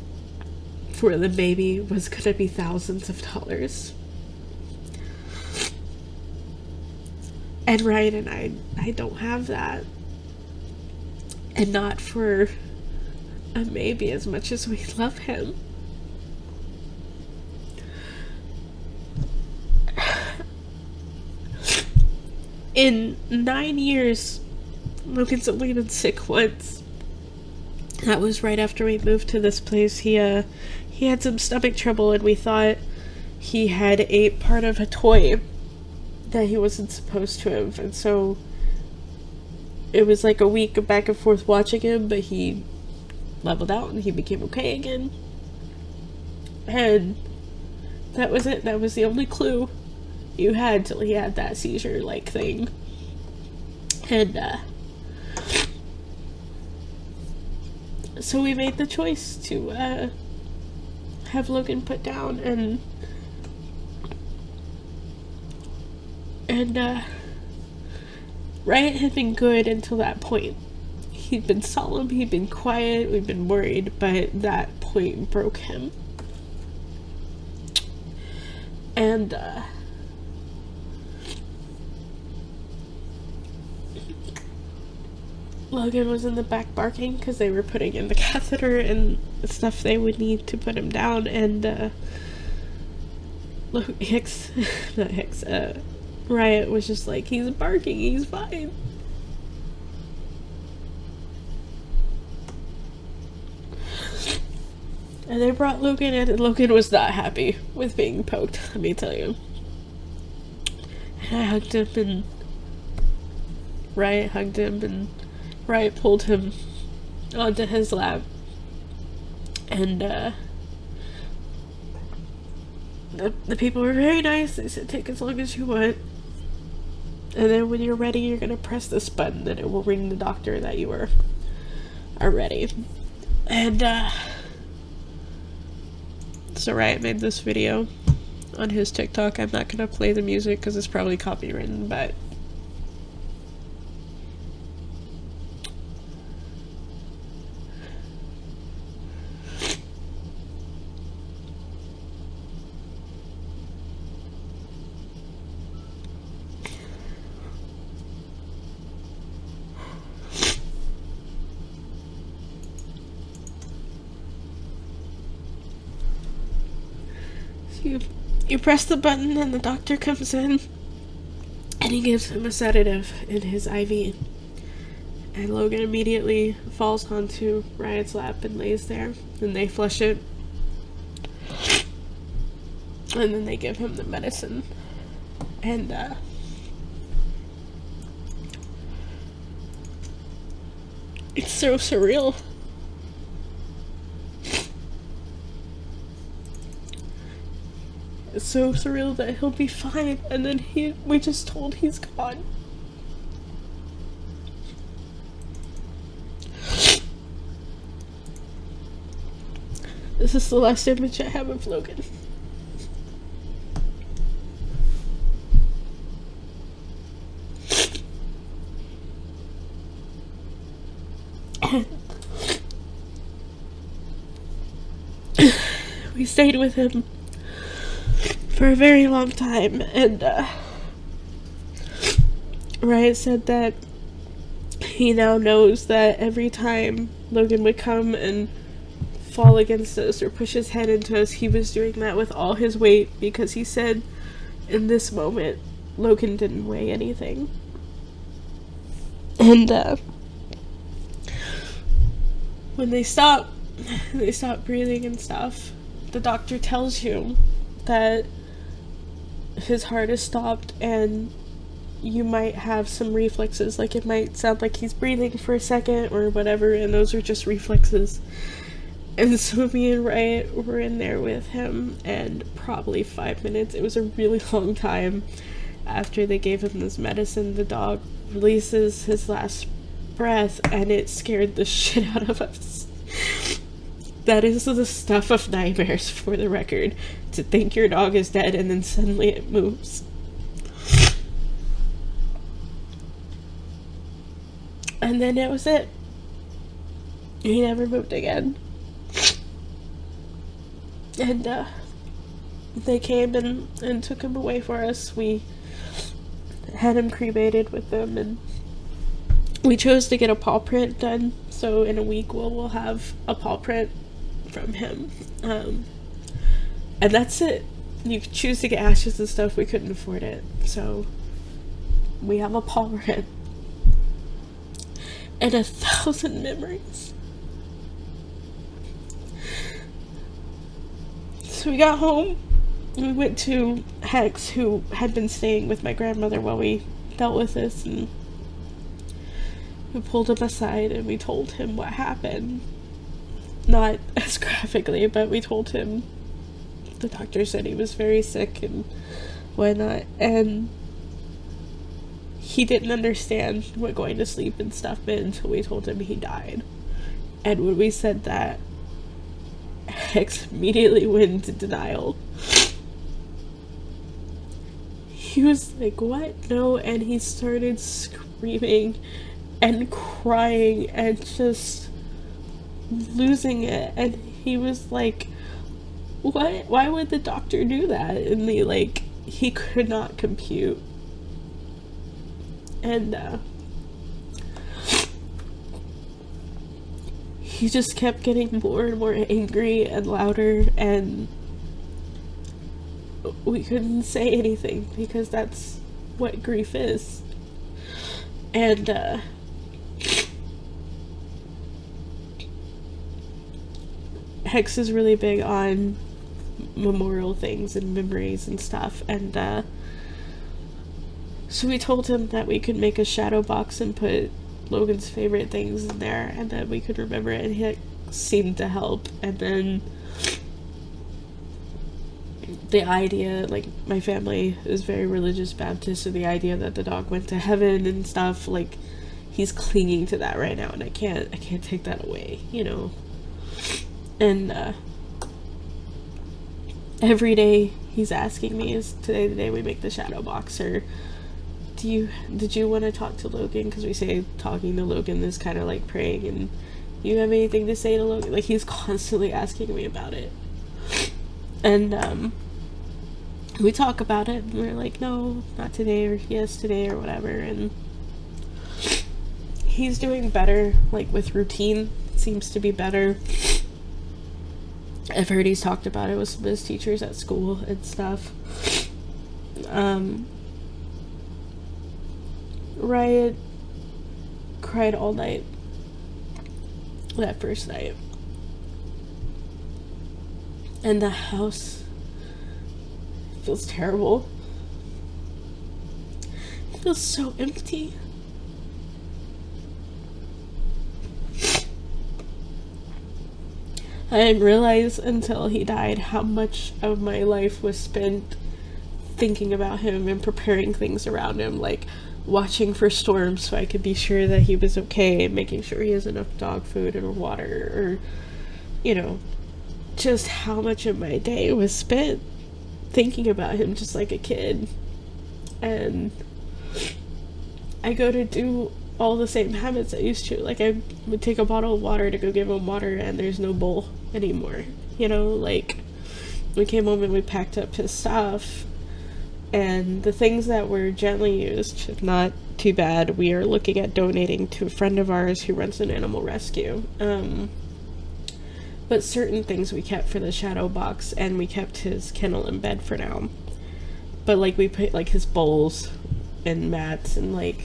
for the baby was going to be thousands of dollars. And Ryan and I don't have that. And not for a maybe as much as we love him. In 9 years, Logan's only been sick once. That was right after we moved to this place. He had some stomach trouble, and we thought he had ate part of a toy that he wasn't supposed to have, and so it was like a week of back and forth watching him, but he leveled out and he became okay again. And that was it. That was the only clue you had till he had that seizure-like thing. And, so we made the choice to, have Logan put down, and Riot had been good until that point. He'd been solemn, he'd been quiet, we'd been worried, but that point broke him. And, Logan was in the back barking because they were putting in the catheter and stuff they would need to put him down, and Riot was just like, he's barking, he's fine. And they brought Logan in, and Logan was not happy with being poked, let me tell you. And I hugged him, and Riot hugged him, and Riot pulled him onto his lap. And, the people were very nice. They said, take as long as you want. And then when you're ready, you're gonna press this button, and it will ring the doctor that you are ready. And, so Riot made this video on his TikTok. I'm not gonna play the music because it's probably copywritten, but you press the button and the doctor comes in and he gives him a sedative in his IV. And Logan immediately falls onto Riot's lap and lays there. And they flush it. And then they give him the medicine. And, it's so surreal. It's so surreal that he'll be fine, and then we just told he's gone. This is the last image I have of Logan. We stayed with him for a very long time, and Riot said that he now knows that every time Logan would come and fall against us or push his head into us, he was doing that with all his weight, because he said in this moment Logan didn't weigh anything. And when they stop breathing and stuff, the doctor tells you that his heart is stopped and you might have some reflexes, like it might sound like he's breathing for a second or whatever, and those are just reflexes. And so me and Riot were in there with him, and probably 5 minutes, it was a really long time after they gave him this medicine, the dog releases his last breath, and it scared the shit out of us. That is the stuff of nightmares, for the record. To think your dog is dead and then suddenly it moves. And then it was it. He never moved again. And they came and took him away for us. We had him cremated with them, and we chose to get a paw print done, so in a week we'll have a paw print from him. And that's it. You could choose to get ashes and stuff, we couldn't afford it, so we have a paw print. And 1,000 memories. So we got home, we went to Hex, who had been staying with my grandmother while we dealt with this, and we pulled him aside and we told him what happened. Not as graphically, but we told him the doctor said he was very sick and whatnot, and he didn't understand what going to sleep and stuff meant until we told him he died. And when we said that, Hex immediately went into denial. He was like, what? No. And he started screaming and crying and just losing it. And he was like, what? Why would the doctor do that? And he could not compute. And he just kept getting more and more angry and louder, and we couldn't say anything because that's what grief is. And Hex is really big on memorial things and memories and stuff, and so we told him that we could make a shadow box and put Logan's favorite things in there, and that we could remember it, and he seemed to help. And then the idea, like, my family is very religious Baptist, so the idea that the dog went to heaven and stuff, like, he's clinging to that right now, and I can't take that away, you know. And every day he's asking me, is today the day we make the shadow box, or did you want to talk to Logan? Because we say talking to Logan is kind of like praying, and you have anything to say to Logan? Like, he's constantly asking me about it. And we talk about it, and we're like, no, not today, or yes, today, or whatever. And he's doing better, like, with routine. Seems to be better. I've heard he's talked about it with some of his teachers at school and stuff. Riot cried all night that first night, and the house feels terrible. It feels so empty. I didn't realize until he died how much of my life was spent thinking about him and preparing things around him, like watching for storms so I could be sure that he was okay, and making sure he has enough dog food and water, or, you know, just how much of my day was spent thinking about him just like a kid. And I go to do all the same habits I used to. Like, I would take a bottle of water to go give him water, and there's no bowl anymore, you know. Like, we came home and we packed up his stuff, and the things that were gently used, not too bad, we are looking at donating to a friend of ours who runs an animal rescue. But certain things we kept for the shadow box, and we kept his kennel in bed for now. But, like, we put, like, his bowls and mats and, like,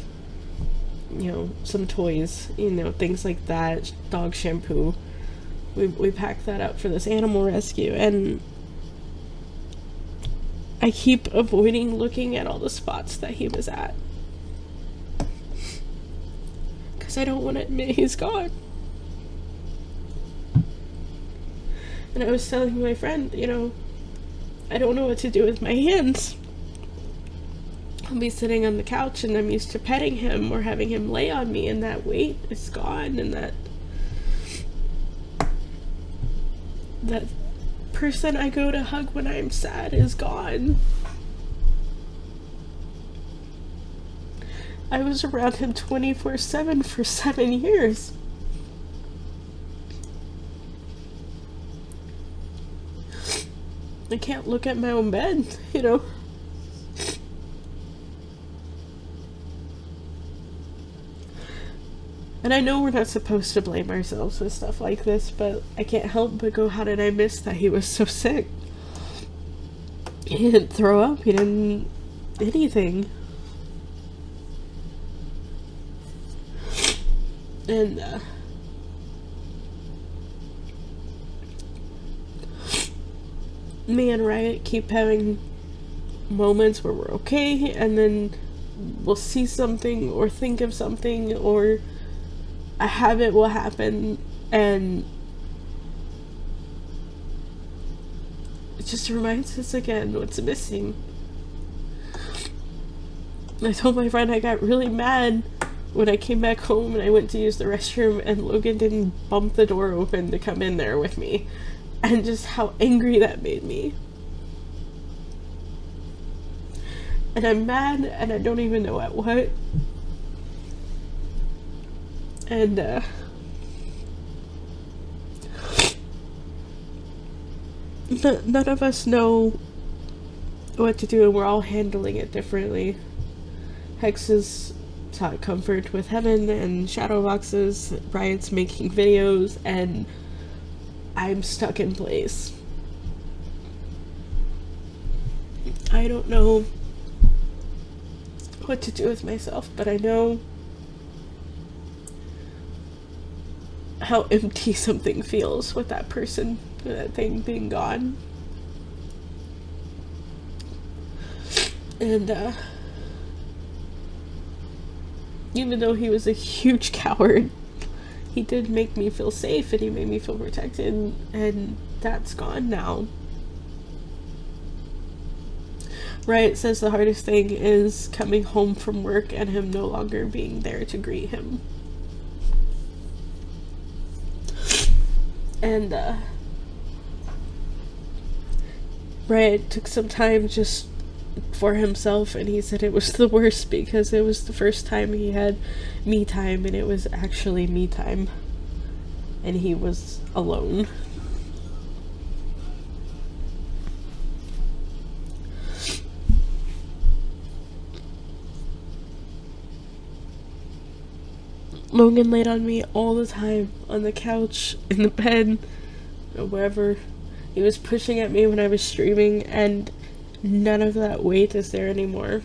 you know, some toys, you know, things like that, dog shampoo. We packed that up for this animal rescue, and I keep avoiding looking at all the spots that he was at, because I don't want to admit he's gone. And I was telling my friend, you know, I don't know what to do with my hands. I'll be sitting on the couch and I'm used to petting him or having him lay on me, and that weight is gone, and that person I go to hug when I'm sad is gone. I was around him 24/7 for 7 years. I can't look at my own bed, you know. And I know we're not supposed to blame ourselves with stuff like this, but I can't help but go, how did I miss that he was so sick? He didn't throw up, he didn't anything. And me and Riot keep having moments where we're okay, and then we'll see something or think of something, or a habit will happen, and it just reminds us again what's missing. I told my friend I got really mad when I came back home and I went to use the restroom and Logan didn't bump the door open to come in there with me, and just how angry that made me. And I'm mad and I don't even know at what. And none of us know what to do, and we're all handling it differently. Hex is sought comfort with heaven and shadow boxes, Riot's making videos, and I'm stuck in place. I don't know what to do with myself, but I know how empty something feels with that person, that thing being gone. And even though he was a huge coward, he did make me feel safe and he made me feel protected, and that's gone now. Riot says the hardest thing is coming home from work and him no longer being there to greet him. And Riot took some time just for himself, and he said it was the worst because it was the first time he had me time, and it was actually me time, and he was alone. Logan laid on me all the time, on the couch, in the bed, or wherever. He was pushing at me when I was streaming, and none of that weight is there anymore.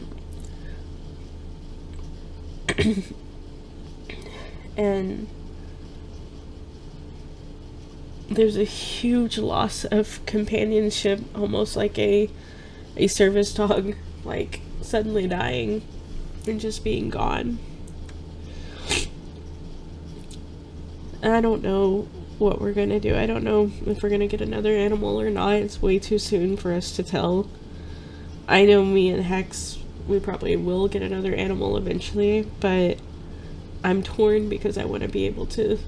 And there's a huge loss of companionship, almost like a service dog, like suddenly dying and just being gone. I don't know what we're gonna do. I don't know if we're gonna get another animal or not. It's way too soon for us to tell. I know me and Hex, we probably will get another animal eventually, but I'm torn because I want to be able to,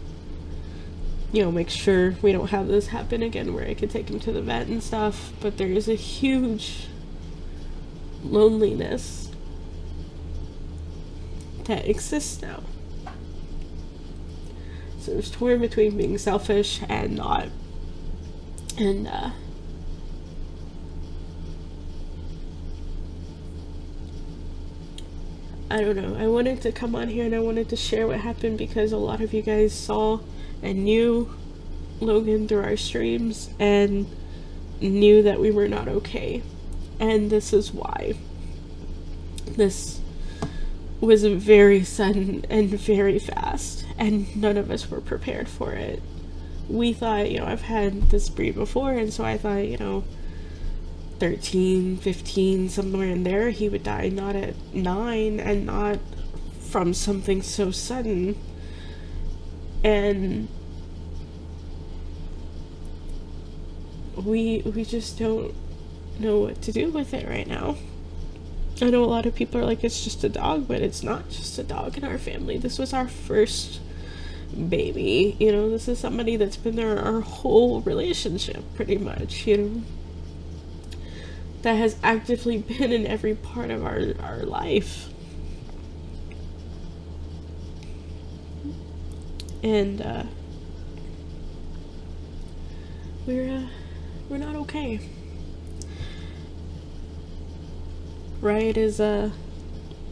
you know, make sure we don't have this happen again where I could take him to the vet and stuff. But there is a huge loneliness that exists now. So there's torn between being selfish and not. And I don't know. I wanted to come on here and I wanted to share what happened because a lot of you guys saw and knew Logan through our streams and knew that we were not okay. And this is why. This was very sudden and very fast, and none of us were prepared for it. We thought, you know, I've had this breed before, and so I thought, you know, 13, 15, somewhere in there, he would die, not at 9, and not from something so sudden. And we just don't know what to do with it right now. I know a lot of people are like, it's just a dog, but it's not just a dog in our family. This was our first baby, you know, this is somebody that's been there our whole relationship, pretty much, you know, that has actively been in every part of our life. And we're not okay. Riot is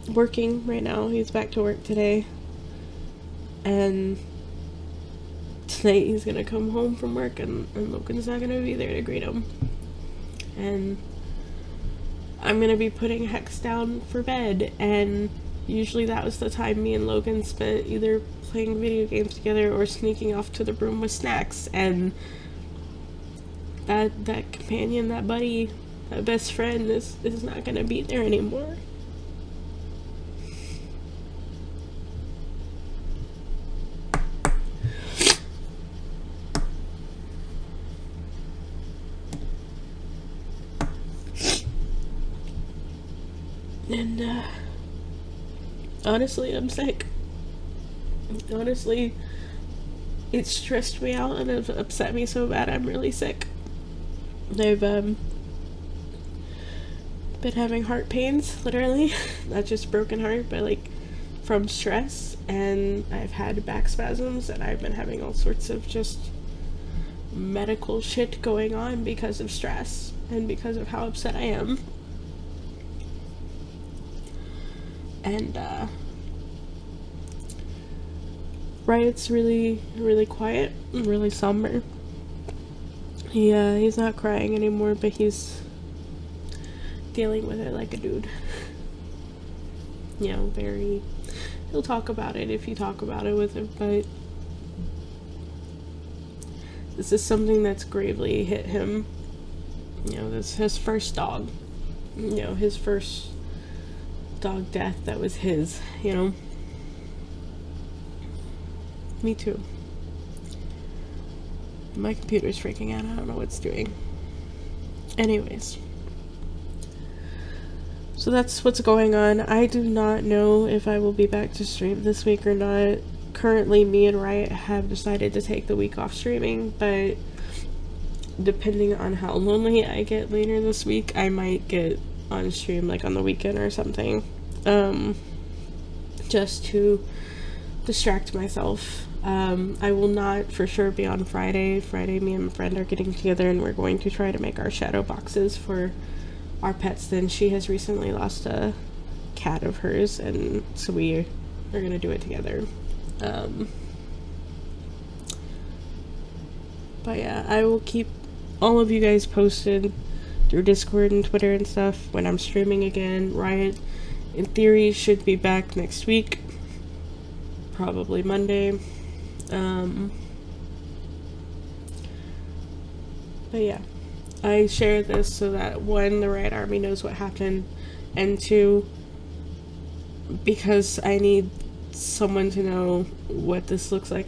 working right now. He's back to work today. And tonight he's gonna come home from work and Logan's not gonna be there to greet him. And I'm gonna be putting Hex down for bed, and usually that was the time me and Logan spent either playing video games together or sneaking off to the room with snacks. And that companion, that buddy, that best friend is not gonna be there anymore. And honestly, I'm sick. Honestly, it stressed me out and it upset me so bad. I'm really sick. I've been having heart pains, literally. Not just broken heart, but like from stress. And I've had back spasms, and I've been having all sorts of just medical shit going on because of stress and because of how upset I am. And Riot's really, really quiet and really somber. He's not crying anymore, but he's dealing with it like a dude. You know, he'll talk about it if you talk about it with him, but this is something that's gravely hit him. You know, this is his first dog. You know, his first dog death that was his, you know. Me too. My computer's freaking out. I don't know what it's doing. Anyways. So that's what's going on. I do not know if I will be back to stream this week or not. Currently, me and Riot have decided to take the week off streaming, but depending on how lonely I get later this week, I might get on stream like on the weekend or something. Just to distract myself. I will not for sure be on Friday. Friday, me and my friend are getting together and we're going to try to make our shadow boxes for our pets. Then she has recently lost a cat of hers, and so we are gonna do it together. But yeah, I will keep all of you guys posted through Discord and Twitter and stuff when I'm streaming again. Riot, in theory, should be back next week. Probably Monday. But yeah, I share this so that one, the Riot Army knows what happened, and two, because I need someone to know what this looks like